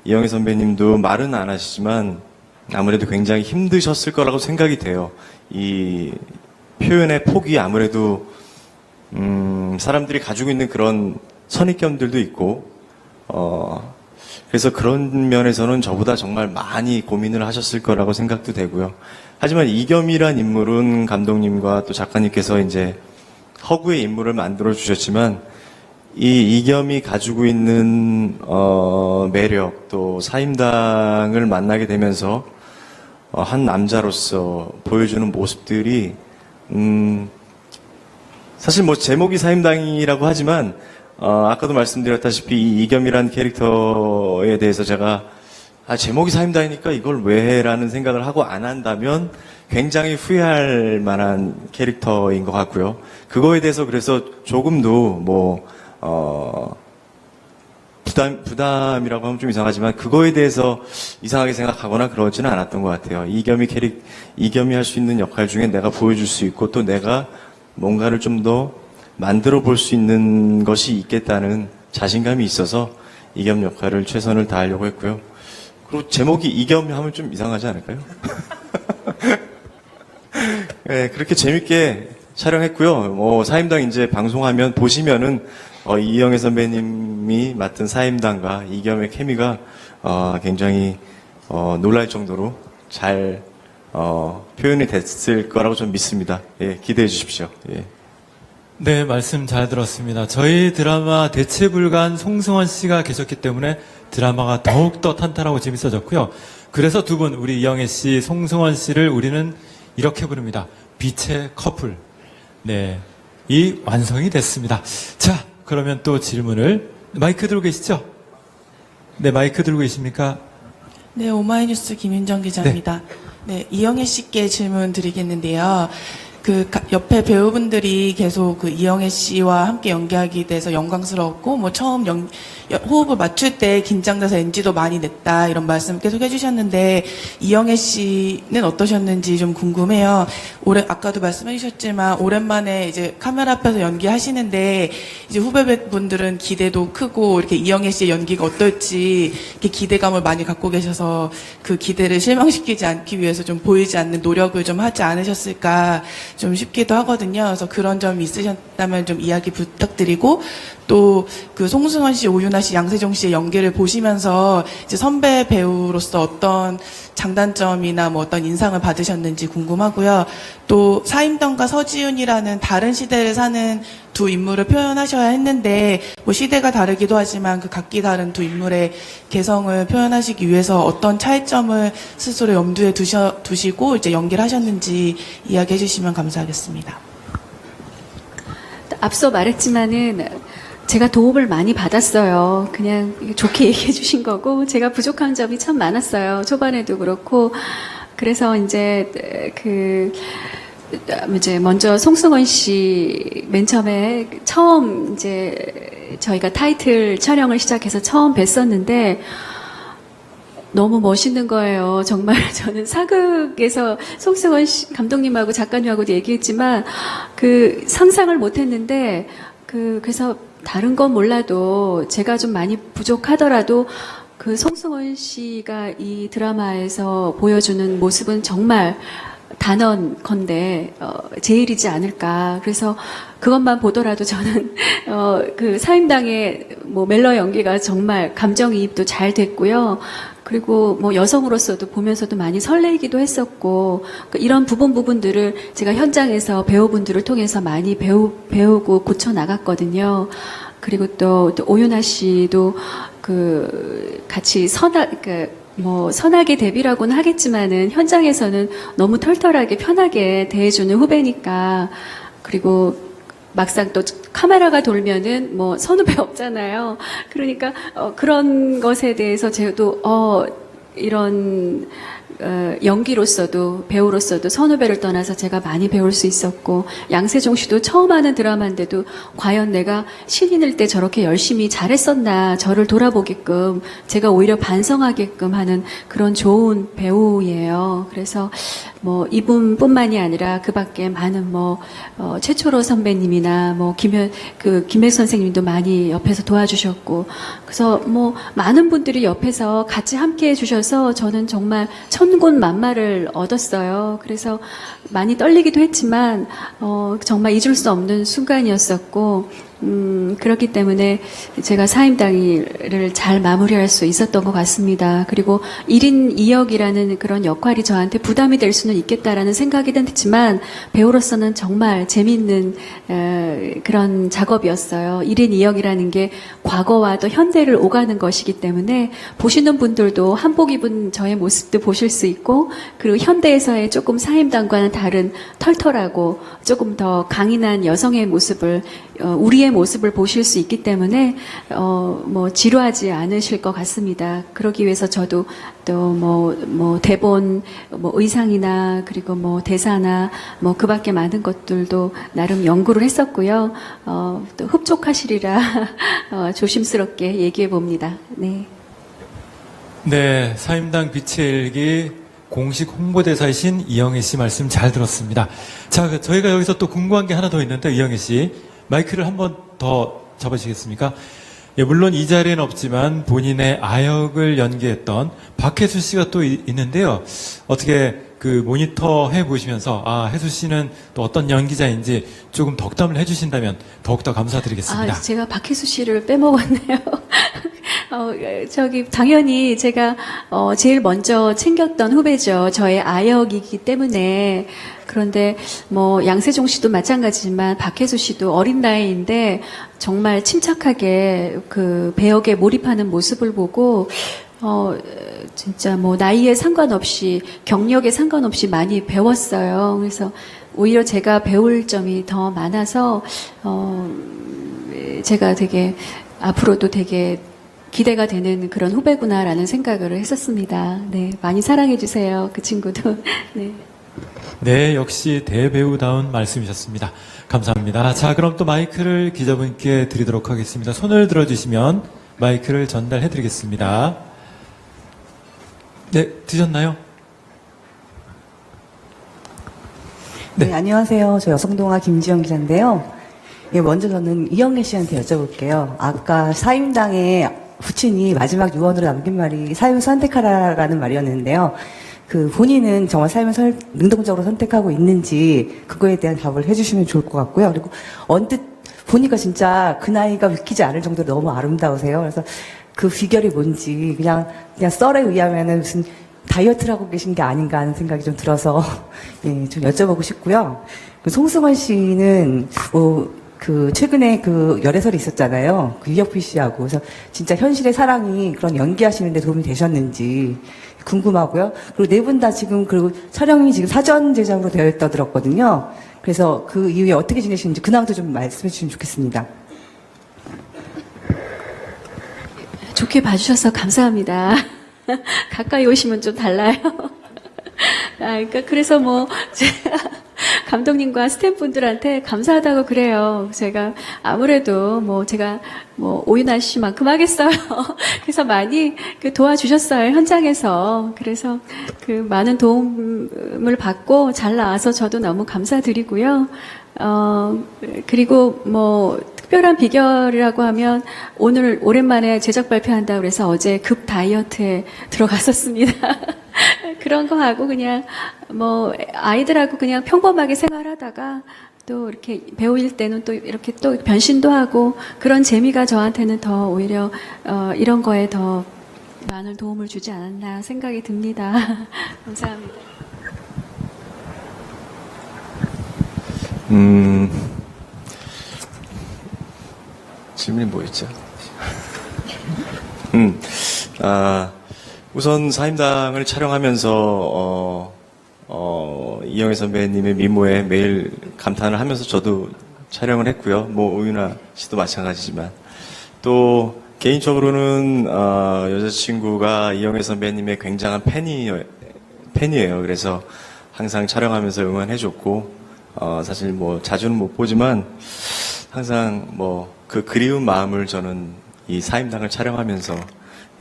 이영애 선배님도 말은 안 하시지만 아무래도 굉장히 힘드셨을 거라고 생각이 돼요. 이 표현의 폭이 아무래도 사람들이 가지고 있는 그런 선입견들도 있고 그래서 그런 면에서는 저보다 정말 많이 고민을 하셨을 거라고 생각도 되고요. 하지만 이겸이란 인물은 감독님과 또 작가님께서 이제 허구의 인물을 만들어 주셨지만 이 이겸이 가지고 있는 매력 또 사임당을 만나게 되면서 한 남자로서 보여주는 모습들이 사실 뭐 제목이 사임당이라고 하지만 아까도 말씀드렸다시피 이 이겸이라는 캐릭터에 대해서 제가 제목이 사임당이니까 이걸 왜 해라는 생각을 하고 안 한다면 굉장히 후회할 만한 캐릭터인 것 같고요. 그거에 대해서 그래서 조금도 뭐 부담이라고 하면 좀 이상하지만 그거에 대해서 이상하게 생각하거나 그러지는 않았던 것 같아요. 이겸이 할 수 있는 역할 중에 내가 보여줄 수 있고 또 내가 뭔가를 좀 더 만들어 볼 수 있는 것이 있겠다는 자신감이 있어서 이겸 역할을 최선을 다하려고 했고요. 그리고 제목이 이겸 하면 좀 이상하지 않을까요? 네, 그렇게 재밌게 촬영했고요. 뭐 사임당 이제 방송하면 보시면은 이영애 선배님이 맡은 사임당과 이겸의 케미가 굉장히 놀랄 정도로 잘 표현이 됐을 거라고 좀 믿습니다. 예, 기대해 주십시오. 예. 네, 말씀 잘 들었습니다. 저희 드라마 대체불가한 송승헌 씨가 계셨기 때문에 드라마가 더욱더 탄탄하고 재밌어졌고요. 그래서 두 분, 우리 이영애 씨, 송승헌 씨를 우리는 이렇게 부릅니다. 빛의 커플. 네, 이 완성이 됐습니다. 자, 그러면 또 질문을, 마이크 들고 계시죠? 네, 마이크 들고 계십니까? 네, 오마이뉴스 김윤정 기자입니다. 네, 이영애 씨께 질문 드리겠는데요. 옆에 배우분들이 계속 이영애 씨와 함께 연기하게 돼서 영광스러웠고, 뭐 처음 호흡을 맞출 때 긴장돼서 NG도 많이 냈다, 이런 말씀 계속 해주셨는데, 이영애 씨는 어떠셨는지 좀 궁금해요. 아까도 말씀해 주셨지만, 오랜만에 이제 카메라 앞에서 연기하시는데, 이제 후배분들은 기대도 크고, 이렇게 이영애 씨의 연기가 어떨지, 이렇게 기대감을 많이 갖고 계셔서, 그 기대를 실망시키지 않기 위해서 좀 보이지 않는 노력을 좀 하지 않으셨을까, 좀 싶기도 하거든요. 그래서 그런 점이 있으셨다면 좀 이야기 부탁드리고, 또 송승헌 씨, 오윤아 씨, 양세종 씨의 연기를 보시면서 이제 선배 배우로서 어떤 장단점이나 뭐 어떤 인상을 받으셨는지 궁금하고요. 또 사임당과 서지훈이라는 다른 시대를 사는 두 인물을 표현하셔야 했는데 뭐 시대가 다르기도 하지만 그 각기 다른 두 인물의 개성을 표현하시기 위해서 어떤 차이점을 스스로 염두에 두시고 이제 연기를 하셨는지 이야기해 주시면 감사하겠습니다. 앞서 말했지만은 제가 도움을 많이 받았어요. 그냥 좋게 얘기해 주신 거고, 제가 부족한 점이 참 많았어요. 초반에도 그렇고. 그래서 이제 먼저 송승헌 씨 맨 처음 이제 저희가 타이틀 촬영을 시작해서 처음 뵀었는데 너무 멋있는 거예요. 정말 저는 사극에서 송승헌 씨 감독님하고 작가님하고도 얘기했지만 상상을 못 했는데 그래서 다른 건 몰라도 제가 좀 많이 부족하더라도 송승헌 씨가 이 드라마에서 보여주는 모습은 정말 단언컨대 제일이지 않을까. 그래서 그것만 보더라도 저는 사임당의 뭐 멜로 연기가 정말 감정이입도 잘 됐고요. 그리고 뭐 여성으로서도 보면서도 많이 설레기도 했었고, 이런 부분들을 제가 현장에서 배우분들을 통해서 많이 배우고 고쳐 나갔거든요. 그리고 또 오윤아 씨도 같이 선하게 데뷔라고는 하겠지만은 현장에서는 너무 털털하게 편하게 대해주는 후배니까. 그리고 막상 또 카메라가 돌면은 뭐 선후배 없잖아요. 그러니까 그런 것에 대해서 저도 이런 연기로서도 배우로서도 선후배를 떠나서 제가 많이 배울 수 있었고 양세종 씨도 처음 하는 드라마인데도 과연 내가 신인일 때 저렇게 열심히 잘했었나 저를 돌아보게끔 제가 오히려 반성하게끔 하는 그런 좋은 배우예요. 그래서 뭐 이분뿐만이 아니라 그밖에 많은 최초로 선배님이나 김혜 선생님도 많이 옆에서 도와주셨고 그래서 많은 분들이 옆에서 같이 함께 해주셔서 저는 정말 천군만마를 얻었어요. 그래서 많이 떨리기도 했지만 정말 잊을 수 없는 순간이었었고 그렇기 때문에 제가 사임당을 잘 마무리할 수 있었던 것 같습니다. 그리고 1인 2역이라는 그런 역할이 저한테 부담이 될 수는 있겠다라는 생각이 했지만 배우로서는 정말 재미있는 그런 작업이었어요. 1인 2역이라는 게 과거와 또 현대를 오가는 것이기 때문에 보시는 분들도 한복 입은 저의 모습도 보실 수 있고 그리고 현대에서의 조금 사임당과는 다른 털털하고 조금 더 강인한 여성의 모습을 우리의 모습을 보실 수 있기 때문에 지루하지 않으실 것 같습니다. 그러기 위해서 저도 또 대본 의상이나 그리고 대사나 그밖에 많은 것들도 나름 연구를 했었고요. 또 흡족하시리라 조심스럽게 얘기해 봅니다. 네. 네, 사임당 빛의 일기 공식 홍보대사이신 이영애 씨 말씀 잘 들었습니다. 자, 저희가 여기서 또 궁금한 게 하나 더 있는데 이영애 씨 마이크를 한번 더 잡아주시겠습니까? 예, 물론 이 자리에는 없지만 본인의 아역을 연기했던 박혜수 씨가 또 있는데요. 어떻게 그 모니터 해보시면서 혜수 씨는 또 어떤 연기자인지 조금 덕담을 해주신다면 더욱더 감사드리겠습니다. 제가 박혜수 씨를 빼먹었네요. 당연히 제가 제일 먼저 챙겼던 후배죠. 저의 아역이기 때문에. 그런데 양세종 씨도 마찬가지지만 박혜수 씨도 어린 나이인데 정말 침착하게 그 배역에 몰입하는 모습을 보고 진짜 나이에 상관없이 경력에 상관없이 많이 배웠어요. 그래서 오히려 제가 배울 점이 더 많아서 제가 되게 앞으로도 되게 기대가 되는 그런 후배구나라는 생각을 했었습니다. 네, 많이 사랑해 주세요. 그 친구도. 네. 네, 역시 대배우다운 말씀이셨습니다. 감사합니다. 자, 그럼 또 마이크를 기자분께 드리도록 하겠습니다. 손을 들어주시면 마이크를 전달해 드리겠습니다. 네, 드셨나요? 네, 안녕하세요. 저 여성동화 김지영 기자인데요. 예, 먼저 저는 이영애 씨한테 여쭤볼게요. 아까 사임당의 부친이 마지막 유언으로 남긴 말이 삶을 선택하라라는 말이었는데요. 본인은 정말 삶을 능동적으로 선택하고 있는지 그거에 대한 답을 해주시면 좋을 것 같고요. 그리고 언뜻 보니까 진짜 그 나이가 믿기지 않을 정도로 너무 아름다우세요. 그래서 그 비결이 뭔지 그냥 썰에 의하면은 무슨 다이어트를 하고 계신 게 아닌가 하는 생각이 좀 들어서 예, 좀 여쭤보고 싶고요. 송승헌 씨는 최근에 열애설이 있었잖아요. 유혁필 씨하고. 그래서 진짜 현실의 사랑이 그런 연기하시는데 도움이 되셨는지 궁금하고요. 그리고 네 분 다 지금 촬영이 지금 사전 제작으로 되어 있다 들었거든요. 그래서 그 이후에 어떻게 지내시는지 근황도 좀 말씀해 주시면 좋겠습니다. 좋게 봐주셔서 감사합니다. 가까이 오시면 좀 달라요. 그래서 제가 감독님과 스태프분들한테 감사하다고 그래요. 제가 아무래도 제가 오윤아 씨만큼 하겠어요. 그래서 많이 도와주셨어요, 현장에서. 그래서 많은 도움을 받고 잘 나와서 저도 너무 감사드리고요. 그리고 특별한 비결이라고 하면 오늘 오랜만에 제작 발표한다고 그래서 어제 급 다이어트에 들어갔었습니다. 그런 거 하고 그냥 아이들하고 그냥 평범하게 생활하다가 또 이렇게 배우일 때는 또 이렇게 또 변신도 하고 그런 재미가 저한테는 더 오히려 이런 거에 더 많은 도움을 주지 않았나 생각이 듭니다. 감사합니다. 질문이 뭐였죠? 우선 사임당을 촬영하면서 이영애 선배님의 미모에 매일 감탄을 하면서 저도 촬영을 했고요. 오윤아 씨도 마찬가지지만 또 개인적으로는 여자친구가 이영애 선배님의 굉장한 팬이에요. 그래서 항상 촬영하면서 응원해줬고, 사실 뭐 자주는 못 보지만 항상 뭐 그 그리운 마음을 저는 이 사임당을 촬영하면서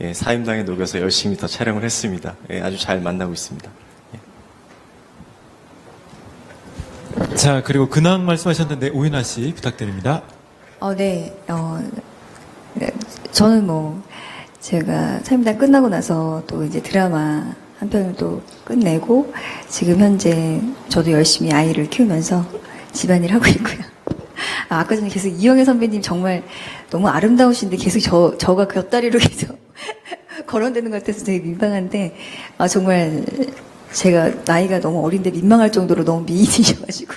예, 사임당에 녹여서 열심히 더 촬영을 했습니다. 예, 아주 잘 만나고 있습니다. 자, 그리고 근황 말씀하셨는데 오윤아 씨 부탁드립니다. 네. 네, 저는 뭐 제가 사임당 끝나고 나서 또 이제 드라마 한 편을 또 끝내고 지금 현재 저도 열심히 아이를 키우면서 집안일 하고 있고요. 아까 전에 계속 이영애 선배님 정말 너무 아름다우신데 계속 저가 곁다리로 계속 거론되는 것 같아서 되게 민망한데, 정말 제가 나이가 너무 어린데 민망할 정도로 너무 미인이셔가지고.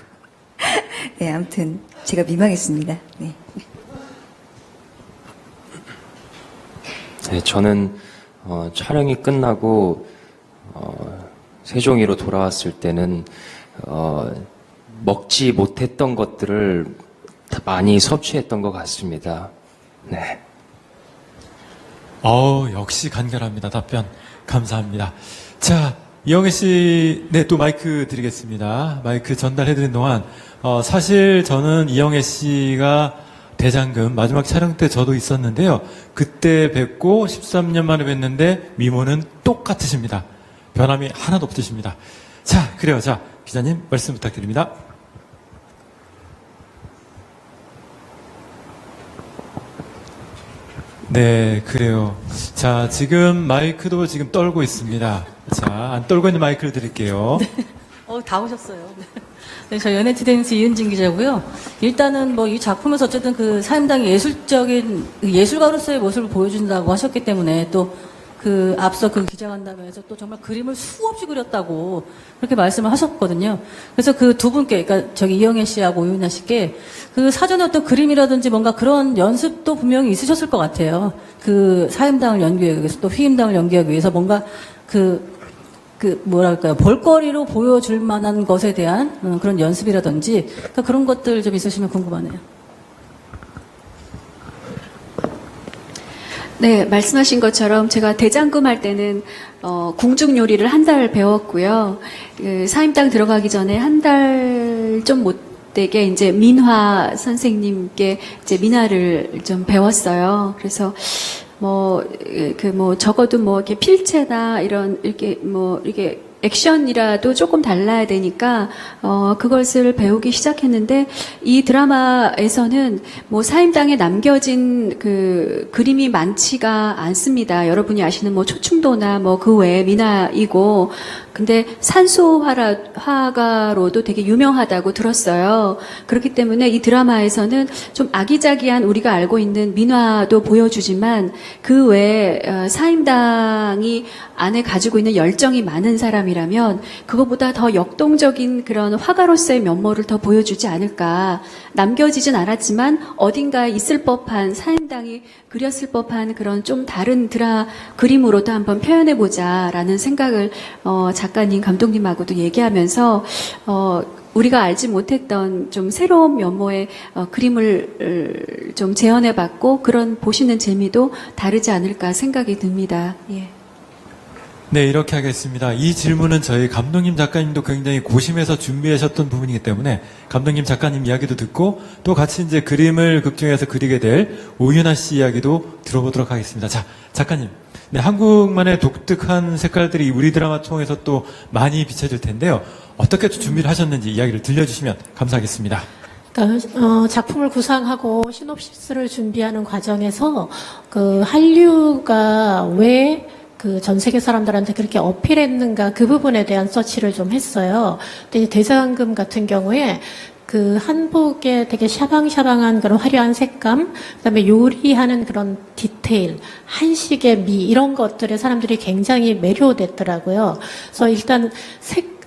네, 아무튼 제가 민망했습니다. 네. 네, 저는 촬영이 끝나고 세종이로 돌아왔을 때는 먹지 못했던 것들을 많이 섭취했던 것 같습니다. 네. 역시 간결합니다. 답변 감사합니다. 자, 이영애 씨, 네, 또 마이크 드리겠습니다. 마이크 전달해드린 동안 사실 저는 이영애 씨가 대장금 마지막 촬영 때 저도 있었는데요. 그때 뵙고 13년 만에 뵀는데 미모는 똑같으십니다. 변함이 하나도 없으십니다. 자, 그래요. 자, 기자님 말씀 부탁드립니다. 네, 그래요. 자, 지금 마이크도 지금 떨고 있습니다. 자, 안 떨고 있는 마이크를 드릴게요. 다 오셨어요. 네, 저 연예투데이뉴스 이은진 기자고요. 일단은 뭐 이 작품에서 어쨌든 그 사임당의 예술적인 예술가로서의 모습을 보여준다고 하셨기 때문에 또 그 앞서 그 기자간담회에서 또 정말 그림을 수없이 그렸다고 그렇게 말씀을 하셨거든요. 그래서 그 두 분께, 그러니까 저기 이영애 씨하고 오윤아 씨께 그 사전에 어떤 그림이라든지 뭔가 그런 연습도 분명히 있으셨을 것 같아요. 그 사임당을 연기하기 위해서 또 휘임당을 연기하기 위해서 뭔가 뭐랄까요, 볼거리로 보여줄 만한 것에 대한 그런 연습이라든지 그러니까 그런 것들 좀 있으시면 궁금하네요. 네, 말씀하신 것처럼 제가 대장금 할 때는 궁중 요리를 한 달 배웠고요. 그 사임당 들어가기 전에 한 달 좀 못 되게 이제 민화 선생님께 이제 민화를 좀 배웠어요. 그래서 적어도 이렇게 필체나 이렇게 액션이라도 조금 달라야 되니까, 그것을 배우기 시작했는데, 이 드라마에서는 사임당에 남겨진 그 그림이 많지가 않습니다. 여러분이 아시는 초충도나 그 외에 미나이고, 근데 산소화가로도 되게 유명하다고 들었어요. 그렇기 때문에 이 드라마에서는 좀 아기자기한 우리가 알고 있는 민화도 보여주지만 그 외에 사임당이 안에 가지고 있는 열정이 많은 사람이라면 그것보다 더 역동적인 그런 화가로서의 면모를 더 보여주지 않을까. 남겨지진 않았지만 어딘가에 있을 법한 사임당이 그렸을 법한 그런 좀 다른 그림으로도 한번 표현해보자라는 생각을 작가님, 감독님하고도 얘기하면서 우리가 알지 못했던 좀 새로운 면모의 그림을 좀 재현해봤고 그런 보시는 재미도 다르지 않을까 생각이 듭니다. 예. 네, 이렇게 하겠습니다. 이 질문은 저희 감독님, 작가님도 굉장히 고심해서 준비하셨던 부분이기 때문에 감독님, 작가님 이야기도 듣고 또 같이 이제 그림을 극중에서 그리게 될 오윤아 씨 이야기도 들어보도록 하겠습니다. 자, 작가님. 네, 한국만의 독특한 색깔들이 우리 드라마 통해서 또 많이 비춰질 텐데요. 어떻게 또 준비를 하셨는지 이야기를 들려주시면 감사하겠습니다. 그러니까 작품을 구상하고 시놉시스를 준비하는 과정에서 그 한류가 왜 그 전 세계 사람들한테 그렇게 어필했는가 그 부분에 대한 서치를 좀 했어요. 근데 대장금 같은 경우에 그 한복에 되게 샤방샤방한 그런 화려한 색감, 그다음에 요리하는 그런 디테일, 한식의 미 이런 것들에 사람들이 굉장히 매료됐더라고요. 그래서 일단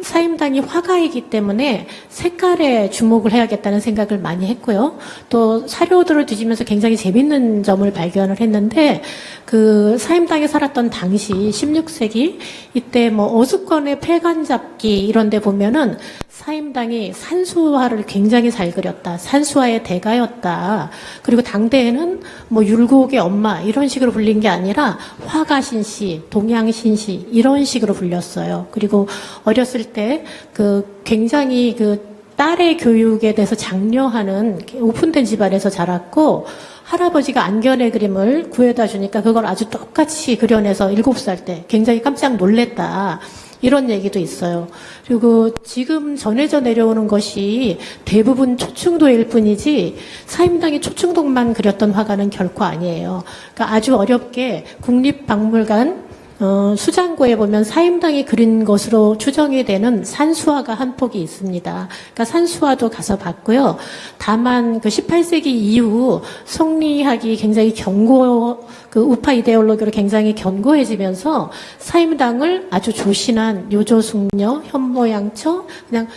사임당이 화가이기 때문에 색깔에 주목을 해야겠다는 생각을 많이 했고요. 또 사료들을 뒤지면서 굉장히 재밌는 점을 발견을 했는데 그 사임당에 살았던 당시 16세기 이때 뭐 어수건의 폐간 잡기 이런 데 보면은 사임당이 산수화를 굉장히 잘 그렸다. 산수화의 대가였다. 그리고 당대에는 뭐 율곡의 엄마 이런 식으로 불린 게 아니라 화가신씨, 동양신씨 이런 식으로 불렸어요. 그리고 어렸을 때 그 굉장히 그 딸의 교육에 대해서 장려하는 오픈된 집안에서 자랐고 할아버지가 안견의 그림을 구해다 주니까 그걸 아주 똑같이 그려내서 7살 때 굉장히 깜짝 놀랬다. 이런 얘기도 있어요. 그리고 지금 전해져 내려오는 것이 대부분 초충도일 뿐이지 사임당이 초충도만 그렸던 화가는 결코 아니에요. 그러니까 아주 어렵게 국립박물관 수장고에 보면 사임당이 그린 것으로 추정이 되는 산수화가 한 폭이 있습니다. 그러니까 산수화도 가서 봤고요. 다만 그 18세기 이후 성리학이 굉장히 그 우파 이데올로기로 굉장히 견고해지면서 사임당을 아주 조신한 요조숙녀, 현모양처 그냥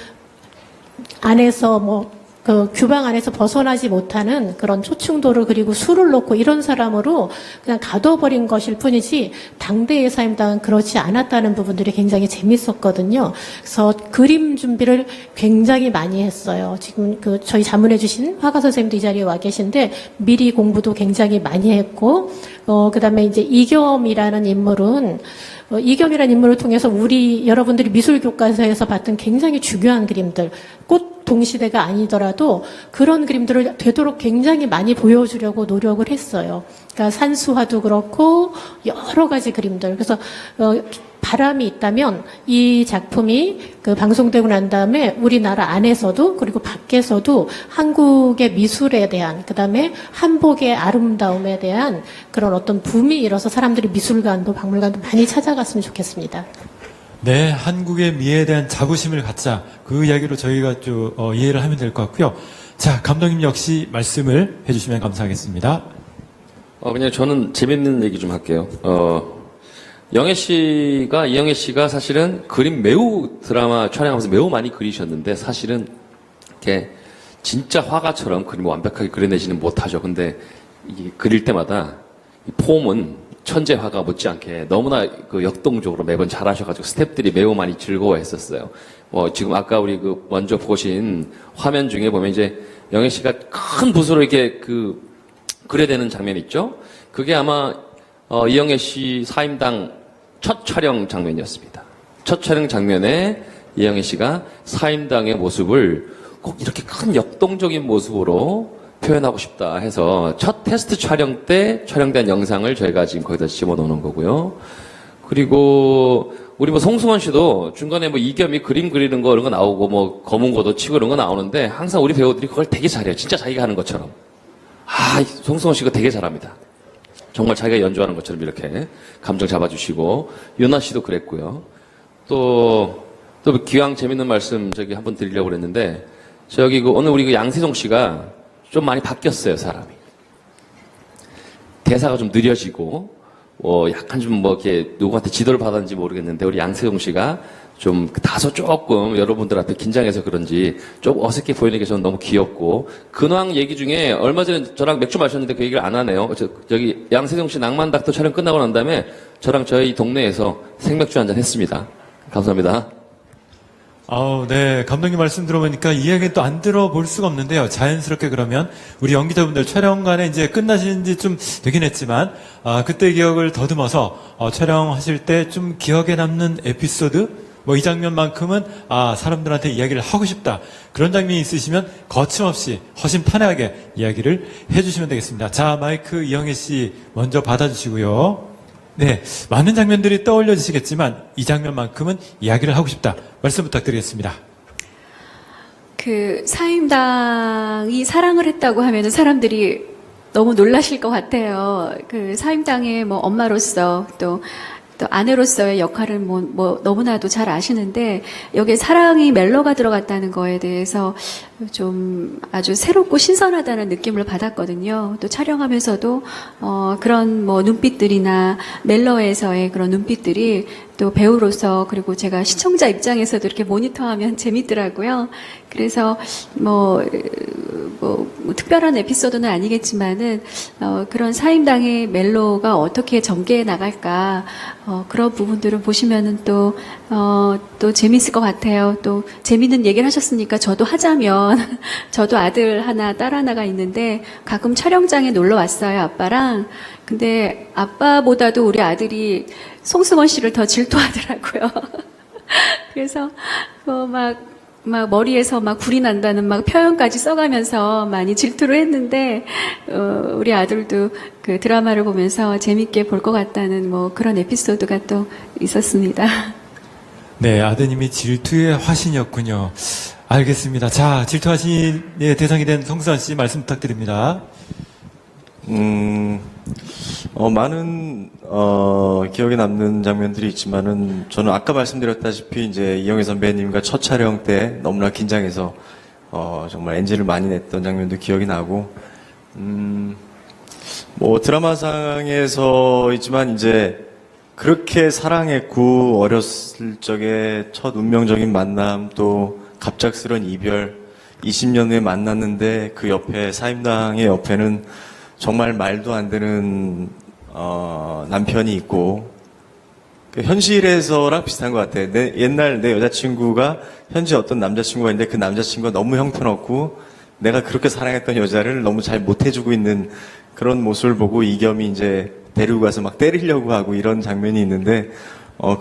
안에서 뭐 그 규방 안에서 벗어나지 못하는 그런 초충도를 그리고 술을 놓고 이런 사람으로 그냥 가둬버린 것일 뿐이지 당대의 사임당은 그렇지 않았다는 부분들이 굉장히 재밌었거든요. 그래서 그림 준비를 굉장히 많이 했어요. 지금 그 저희 자문해 주신 화가 선생님도 이 자리에 와 계신데 미리 공부도 굉장히 많이 했고 그다음에 이제 이겸이라는 인물은 이겸이라는 인물을 통해서 우리 여러분들이 미술 교과서에서 봤던 굉장히 중요한 그림들 꽃 동시대가 아니더라도 그런 그림들을 되도록 굉장히 많이 보여주려고 노력을 했어요. 그러니까 산수화도 그렇고 여러 가지 그림들. 그래서 바람이 있다면 이 작품이 그 방송되고 난 다음에 우리나라 안에서도 그리고 밖에서도 한국의 미술에 대한 그다음에 한복의 아름다움에 대한 그런 어떤 붐이 일어서 사람들이 미술관도 박물관도 많이 찾아갔으면 좋겠습니다. 네, 한국의 미에 대한 자부심을 갖자. 그 이야기로 저희가 좀 이해를 하면 될 것 같고요. 자, 감독님 역시 말씀을 해주시면 감사하겠습니다. 그냥 저는 재밌는 얘기 좀 할게요. 이영애 씨가 사실은 그림 매우 드라마 촬영하면서 매우 많이 그리셨는데 사실은 이렇게 진짜 화가처럼 그림을 완벽하게 그려내지는 못하죠. 근데 이게 그릴 때마다 이 폼은 천재 화가 못지않게 너무나 그 역동적으로 매번 잘하셔가지고 스태프들이 매우 많이 즐거워했었어요. 지금 아까 우리 그 먼저 보신 화면 중에 보면 이제 영애 씨가 큰 붓으로 이렇게 그려내는 장면 있죠? 그게 아마 이영애 씨 사임당 첫 촬영 장면이었습니다. 첫 촬영 장면에 이영애 씨가 사임당의 모습을 꼭 이렇게 큰 역동적인 모습으로 표현하고 싶다 해서 첫 테스트 촬영 때 촬영된 영상을 저희가 지금 거기다 집어넣는 거고요. 그리고 우리 송승헌 씨도 중간에 이겸이 그림 그리는 거 이런 거 나오고 검은 거도 치고 이런 거 나오는데 항상 우리 배우들이 그걸 되게 잘해요. 진짜 자기가 하는 것처럼. 송승헌 씨가 되게 잘합니다. 정말 자기가 연주하는 것처럼 이렇게 감정 잡아주시고 윤아 씨도 그랬고요. 또 기왕 재밌는 말씀 한번 드리려고 그랬는데 오늘 우리 양세종 씨가 좀 많이 바뀌었어요, 사람이. 대사가 좀 느려지고, 약간 이렇게 누구한테 지도를 받았는지 모르겠는데, 우리 양세종 씨가 좀 다소 조금 여러분들 앞에 긴장해서 그런지 좀 어색해 보이는 게 저는 너무 귀엽고, 근황 얘기 중에 얼마 전에 저랑 맥주 마셨는데 그 얘기를 안 하네요. 여기 양세종 씨 낭만 닥터 촬영 끝나고 난 다음에 저랑 저희 동네에서 생맥주 한잔 했습니다. 감사합니다. 네. 감독님 말씀 들어보니까 이 이야기는 또 안 들어볼 수가 없는데요. 자연스럽게 그러면 우리 연기자분들 촬영간에 이제 끝나신 지 좀 되긴 했지만, 그때 기억을 더듬어서, 촬영하실 때 좀 기억에 남는 에피소드? 이 장면만큼은, 사람들한테 이야기를 하고 싶다. 그런 장면이 있으시면 거침없이 허심탄회하게 이야기를 해주시면 되겠습니다. 자, 마이크 이영애 씨 먼저 받아주시고요. 네, 많은 장면들이 떠올려지시겠지만 이 장면만큼은 이야기를 하고 싶다. 말씀 부탁드리겠습니다. 그 사임당이 사랑을 했다고 하면 사람들이 너무 놀라실 것 같아요. 그 사임당의 엄마로서 또 아내로서의 역할을 너무나도 잘 아시는데 여기에 사랑이 멜로가 들어갔다는 거에 대해서 좀 아주 새롭고 신선하다는 느낌을 받았거든요. 또 촬영하면서도 그런 뭐 눈빛들이나 멜로에서의 그런 눈빛들이 또 배우로서 그리고 제가 시청자 입장에서도 이렇게 모니터하면 재밌더라고요. 그래서 뭐 특별한 에피소드는 아니겠지만은 그런 사임당의 멜로가 어떻게 전개해 나갈까 그런 부분들을 보시면은 또 재밌을 것 같아요. 또 재밌는 얘기를 하셨으니까 저도 하자면 저도 아들 하나 딸 하나가 있는데 가끔 촬영장에 놀러 왔어요, 아빠랑. 근데 아빠보다도 우리 아들이 송승헌 씨를 더 질투하더라고요. 그래서 막 머리에서 막 불이 난다는 막 표현까지 써가면서 많이 질투를 했는데 우리 아들도 그 드라마를 보면서 재밌게 볼 것 같다는 뭐 그런 에피소드가 또 있었습니다. 네, 아드님이 질투의 화신이었군요. 알겠습니다. 자, 질투 화신의 대상이 된 송승헌 씨 말씀 부탁드립니다. 많은 기억에 남는 장면들이 있지만은 저는 아까 말씀드렸다시피 이제 이영애 선배님과 첫 촬영 때 너무나 긴장해서 정말 NG를 많이 냈던 장면도 기억이 나고 뭐 드라마상에서 있지만 이제 그렇게 사랑했고 어렸을 적에 첫 운명적인 만남 또 갑작스런 이별 20년 후에 만났는데 그 옆에 사임당의 옆에는 정말 말도 안 되는 남편이 있고 현실에서랑 비슷한 것 같아. 옛날 내 여자친구가 현재 어떤 남자친구가 있는데 그 남자친구가 너무 형편없고 내가 그렇게 사랑했던 여자를 너무 잘 못해주고 있는 그런 모습을 보고 이겸이 이제 데리고 가서 막 때리려고 하고 이런 장면이 있는데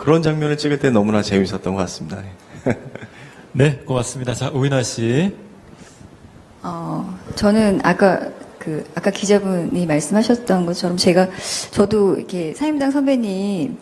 그런 장면을 찍을 때 너무나 재밌었던 것 같습니다. 네, 고맙습니다. 자, 오인하 씨. 저는 아까 기자분이 말씀하셨던 것처럼 저도 이렇게 사임당 선배님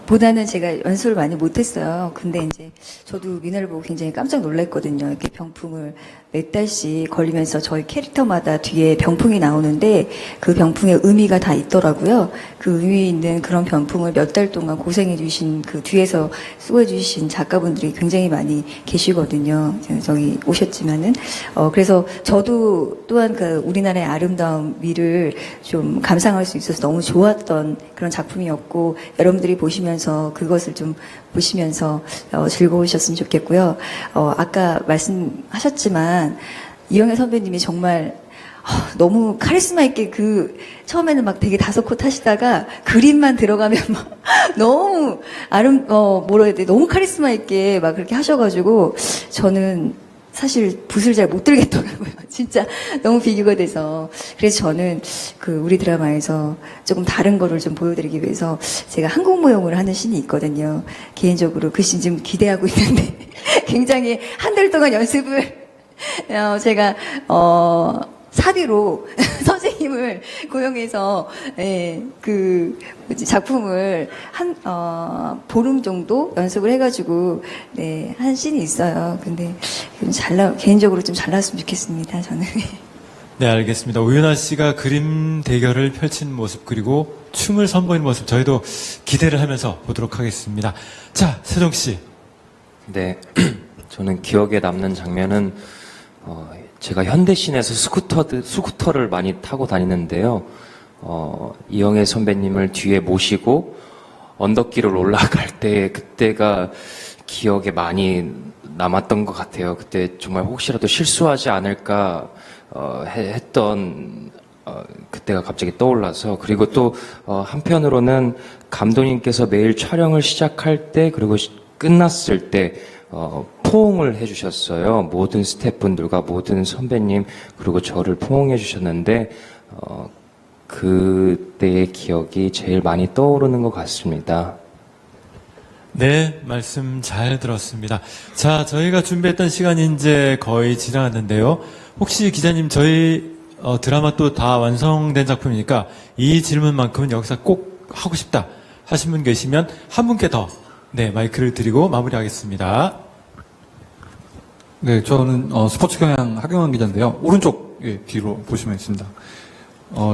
보다는 제가 연습을 많이 못했어요. 근데 이제 저도 민화를 보고 굉장히 깜짝 놀랐거든요. 이렇게 병풍을 몇 달씩 걸리면서 저희 캐릭터마다 뒤에 병풍이 나오는데 그 병풍의 의미가 다 있더라고요. 그 의미 있는 그런 병풍을 몇 달 동안 고생해 주신 그 뒤에서 수고해 주신 작가분들이 굉장히 많이 계시거든요. 저기 오셨지만은 그래서 저도 또한 그 우리나라의 아름다운 미를 좀 감상할 수 있어서 너무 좋았던 그런 작품이었고 여러분들이 보시면서 그것을 좀 보시면서 즐거우셨으면 좋겠고요. 아까 말씀하셨지만 이영애 선배님이 정말 너무 카리스마 있게 처음에는 막 되게 다소곳 하시다가 그림만 들어가면 막 너무 뭐라 해야 돼, 너무 카리스마 있게 막 그렇게 하셔가지고 저는 사실 붓을 잘 못 들겠더라고요. 진짜 너무 비교가 돼서. 그래서 저는 우리 드라마에서 조금 다른 거를 좀 보여드리기 위해서 제가 항공모형을 하는 씬이 있거든요. 개인적으로 그 씬 좀 기대하고 있는데 굉장히 한 달 동안 연습을 제가 사비로 선생님을 고용해서 작품을 보름 정도 연습을 해가지고 한 씬이 있어요. 근데 개인적으로 좀 잘 나왔으면 좋겠습니다. 저는. 네, 알겠습니다. 오윤아 씨가 그림 대결을 펼친 모습 그리고 춤을 선보이는 모습 저희도 기대를 하면서 보도록 하겠습니다. 자, 세종 씨. 네, 저는 기억에 남는 장면은 제가 현대시내에서 스쿠터를 많이 타고 다니는데요. 이영애 선배님을 뒤에 모시고 언덕길을 올라갈 때 그때가 기억에 많이 남았던 것 같아요. 그때 정말 혹시라도 실수하지 않을까 했던 그때가 갑자기 떠올라서 그리고 또 한편으로는 감독님께서 매일 촬영을 시작할 때 그리고 끝났을 때 포옹을 해주셨어요. 모든 스태프분들과 모든 선배님 그리고 저를 포옹해 주셨는데 그때의 기억이 제일 많이 떠오르는 것 같습니다. 네, 말씀 잘 들었습니다. 자, 저희가 준비했던 시간이 이제 거의 지나갔는데요. 혹시 기자님 저희 드라마 또 다 완성된 작품이니까 이 질문만큼은 여기서 꼭 하고 싶다 하신 분 계시면 한 분께 더 마이크를 드리고 마무리하겠습니다. 네, 저는 스포츠 경향 하경환 기자인데요. 오른쪽 뒤로 보시면 있습니다.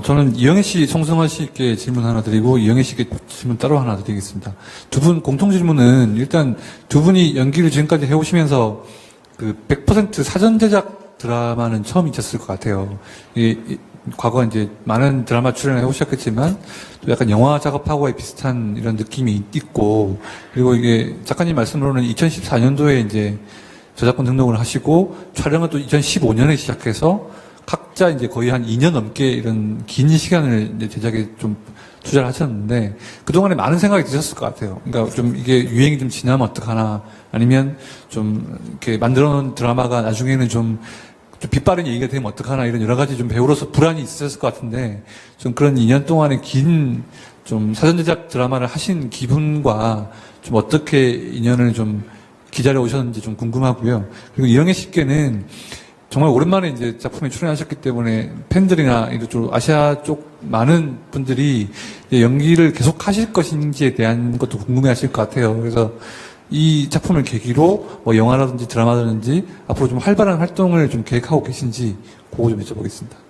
저는 이영애 씨, 송승헌 씨께 질문 하나 드리고 이영애 씨께 질문 따로 하나 드리겠습니다. 두 분 공통 질문은 일단 두 분이 연기를 지금까지 해오시면서 그 100% 사전 제작 드라마는 처음 있었을 것 같아요. 과거 이제 많은 드라마 출연해 오셨겠지만 또 약간 영화 작업하고의 비슷한 이런 느낌이 있고, 그리고 이게 작가님 말씀으로는 2014년도에 이제 저작권 등록을 하시고 촬영은 또 2015년에 시작해서 각자 이제 거의 한 2년 넘게 이런 긴 시간을 이제 제작에 좀 투자를 하셨는데 그동안에 많은 생각이 드셨을 것 같아요. 그러니까 좀 이게 유행이 좀 지나면 어떡하나, 아니면 좀 이렇게 만들어 놓은 드라마가 나중에는 좀 빛바른 얘기가 되면 어떡하나, 이런 여러 가지 좀 배우로서 불안이 있으셨을 것 같은데, 좀 그런 2년 동안의 긴 좀 사전 제작 드라마를 하신 기분과 좀 어떻게 인연을 좀 기다려 오셨는지 좀 궁금하고요. 그리고 이영애 씨께는 정말 오랜만에 이제 작품에 출연하셨기 때문에 팬들이나 이쪽 아시아 쪽 많은 분들이 이제 연기를 계속 하실 것인지에 대한 것도 궁금해 하실 것 같아요. 그래서 이 작품을 계기로 뭐 영화라든지 드라마라든지 앞으로 좀 활발한 활동을 좀 계획하고 계신지 그거 좀 여쭤보겠습니다.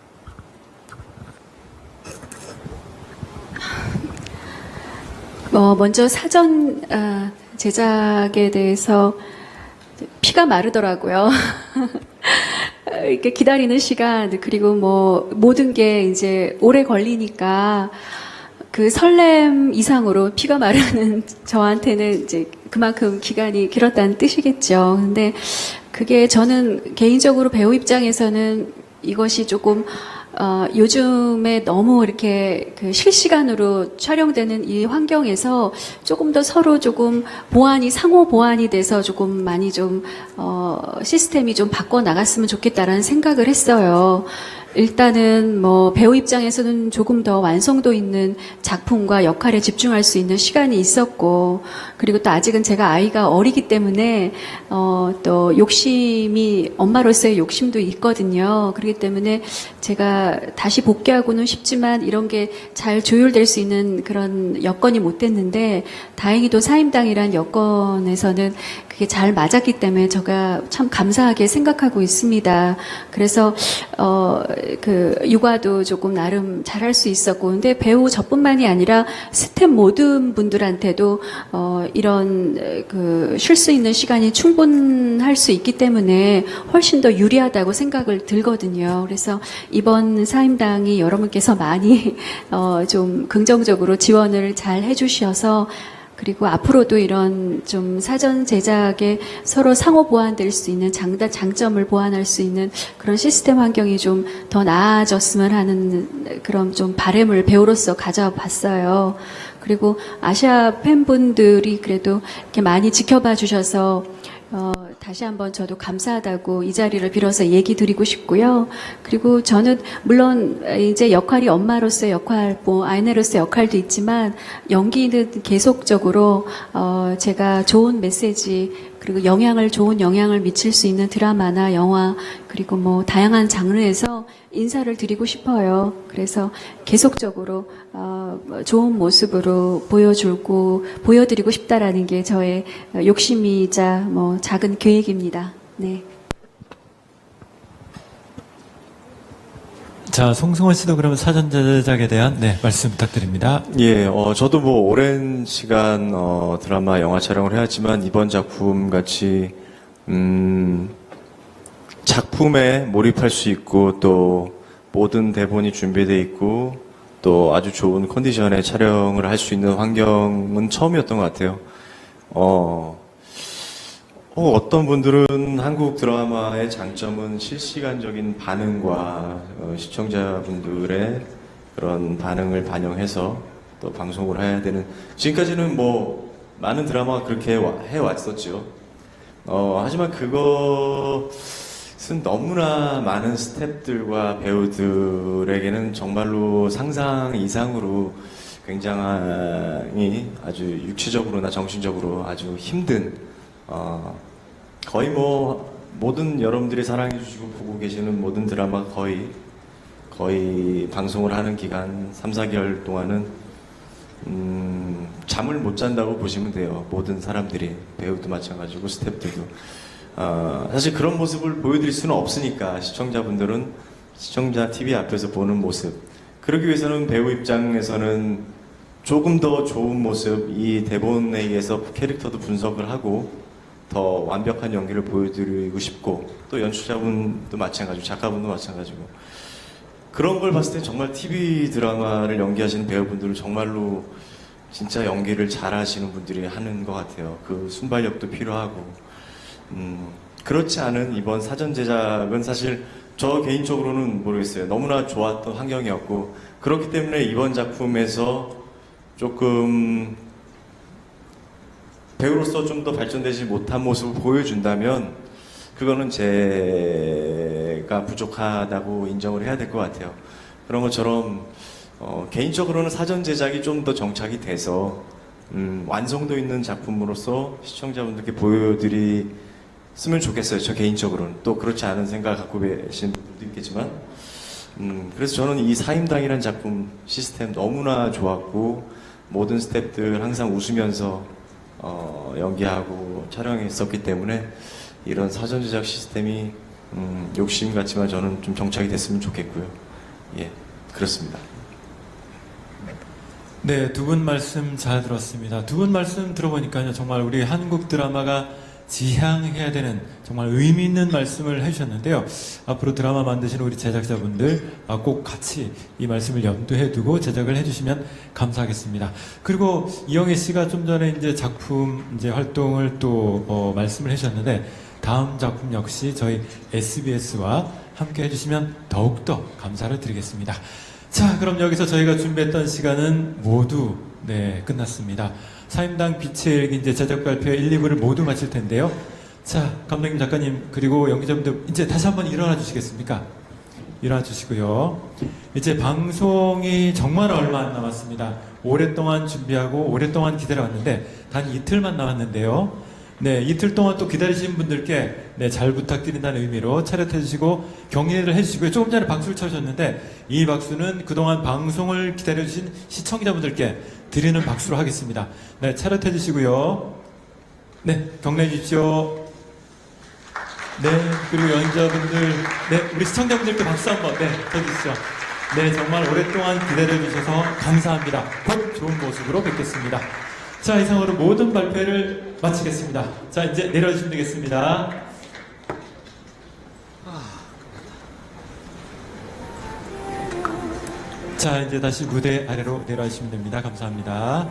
먼저 사전 제작에 대해서 피가 마르더라고요. 이렇게 기다리는 시간, 그리고 뭐 모든 게 이제 오래 걸리니까 그 설렘 이상으로 피가 마르는 저한테는 이제 그만큼 기간이 길었다는 뜻이겠죠. 근데 그게 저는 개인적으로 배우 입장에서는 이것이 조금 요즘에 너무 이렇게 그 실시간으로 촬영되는 이 환경에서 조금 더 서로 조금 상호 보완이 돼서 조금 많이 좀, 시스템이 좀 바꿔 나갔으면 좋겠다라는 생각을 했어요. 일단은 뭐 배우 입장에서는 조금 더 완성도 있는 작품과 역할에 집중할 수 있는 시간이 있었고, 그리고 또 아직은 제가 아이가 어리기 때문에 또 욕심이 엄마로서의 욕심도 있거든요. 그렇기 때문에 제가 다시 복귀하고는 싶지만 이런 게 잘 조율될 수 있는 그런 여건이 못 됐는데, 다행히도 사임당이란 여건에서는 그게 잘 맞았기 때문에 제가 참 감사하게 생각하고 있습니다. 그래서 그 육아도 조금 나름 잘할 수 있었고, 근데 배우 저뿐만이 아니라 스텝 모든 분들한테도 이런 그 쉴 수 있는 시간이 충분할 수 있기 때문에 훨씬 더 유리하다고 생각을 들거든요. 그래서 이번 사임당이 여러분께서 많이 좀 긍정적으로 지원을 잘 해주셔서, 그리고 앞으로도 이런 좀 사전 제작에 서로 상호 보완될 수 있는 장점을 보완할 수 있는 그런 시스템 환경이 좀 더 나아졌으면 하는 그런 좀 바람을 배우로서 가져봤어요. 그리고 아시아 팬분들이 그래도 이렇게 많이 지켜봐 주셔서 다시 한번 저도 감사하다고 이 자리를 빌어서 얘기 드리고 싶고요. 그리고 저는 물론 이제 역할이 엄마로서의 역할, 뭐 아내로서의 역할도 있지만 연기는 계속적으로 제가 좋은 메시지, 그리고 좋은 영향을 미칠 수 있는 드라마나 영화, 그리고 뭐 다양한 장르에서 인사를 드리고 싶어요. 그래서 계속적으로 좋은 모습으로 보여드리고 싶다라는 게 저의 욕심이자 뭐 작은 계획입니다. 네. 자, 송승헌 씨도 그러면 사전 제작에 대한 말씀 부탁드립니다. 예, 저도 뭐 오랜 시간 드라마, 영화 촬영을 해왔지만 이번 작품 같이 작품에 몰입할 수 있고 또 모든 대본이 준비되어 있고 또 아주 좋은 컨디션에 촬영을 할 수 있는 환경은 처음이었던 것 같아요. 어떤 분들은 한국 드라마의 장점은 실시간적인 반응과 시청자분들의 그런 반응을 반영해서 또 방송을 해야 되는, 지금까지는 뭐 많은 드라마가 그렇게 해왔었죠. 하지만 그것은 너무나 많은 스태프들과 배우들에게는 정말로 상상 이상으로 굉장히 아주 육체적으로나 정신적으로 아주 힘든, 거의 뭐 모든 여러분들이 사랑해 주시고 보고 계시는 모든 드라마 거의 방송을 하는 기간 3-4개월 동안은 잠을 못 잔다고 보시면 돼요. 모든 사람들이, 배우도 마찬가지고 스태프들도. 사실 그런 모습을 보여드릴 수는 없으니까 시청자분들은 시청자 TV 앞에서 보는 모습, 그러기 위해서는 배우 입장에서는 조금 더 좋은 모습, 이 대본에 의해서 캐릭터도 분석을 하고 더 완벽한 연기를 보여드리고 싶고 또 연출자분도 마찬가지고 작가분도 마찬가지고 그런 걸 봤을 때 정말 TV 드라마를 연기하시는 배우분들은 정말로 진짜 연기를 잘하시는 분들이 하는 것 같아요. 그 순발력도 필요하고 그렇지 않은 이번 사전 제작은 사실 저 개인적으로는 모르겠어요. 너무나 좋았던 환경이었고 그렇기 때문에 이번 작품에서 조금 배우로서 좀 더 발전되지 못한 모습을 보여준다면 그거는 제가 부족하다고 인정을 해야 될 것 같아요. 그런 것처럼 개인적으로는 사전 제작이 좀 더 정착이 돼서 완성도 있는 작품으로서 시청자분들께 보여드리면 좋겠어요. 저 개인적으로는. 또 그렇지 않은 생각을 갖고 계신 분들도 있겠지만 그래서 저는 이 사임당이라는 작품 시스템 너무나 좋았고 모든 스태프들 항상 웃으면서 연기하고 촬영했었기 때문에 이런 사전 제작 시스템이 욕심 같지만 저는 좀 정착이 됐으면 좋겠고요. 예, 그렇습니다. 네, 두 분 말씀 잘 들었습니다. 두 분 말씀 들어보니까요, 정말 우리 한국 드라마가 지향해야 되는 정말 의미 있는 말씀을 해주셨는데요. 앞으로 드라마 만드시는 우리 제작자분들 꼭 같이 이 말씀을 염두에 두고 제작을 해주시면 감사하겠습니다. 그리고 이영애 씨가 좀 전에 이제 작품 이제 활동을 또 말씀을 해주셨는데 다음 작품 역시 저희 SBS와 함께 해주시면 더욱더 감사를 드리겠습니다. 자, 그럼 여기서 저희가 준비했던 시간은 모두 끝났습니다. 사임당 빛의 일기 이제 제작 발표 1, 2부를 모두 마칠 텐데요. 자, 감독님, 작가님, 그리고 연기자분들 이제 다시 한번 일어나 주시겠습니까? 일어나 주시고요. 이제 방송이 정말 얼마 안 남았습니다. 오랫동안 준비하고 오랫동안 기다려왔는데 단 이틀만 남았는데요. 네, 이틀 동안 또 기다리신 분들께 잘 부탁드린다는 의미로 차렷해 주시고 격려를 해 주시고요. 조금 전에 박수를 쳐주셨는데 이 박수는 그동안 방송을 기다려 주신 시청자분들께 드리는 박수로 하겠습니다. 네, 차렷해 주시고요. 네, 격려해 주십시오. 네, 그리고 연주자분들, 네, 우리 시청자분들께 박수 한번, 쳐주시죠. 네, 정말 오랫동안 기다려 주셔서 감사합니다. 곧 좋은 모습으로 뵙겠습니다. 자, 이상으로 모든 발표를 마치겠습니다. 자, 이제 내려주시면 되겠습니다. 자, 이제 다시 무대 아래로 내려주시면 됩니다. 감사합니다.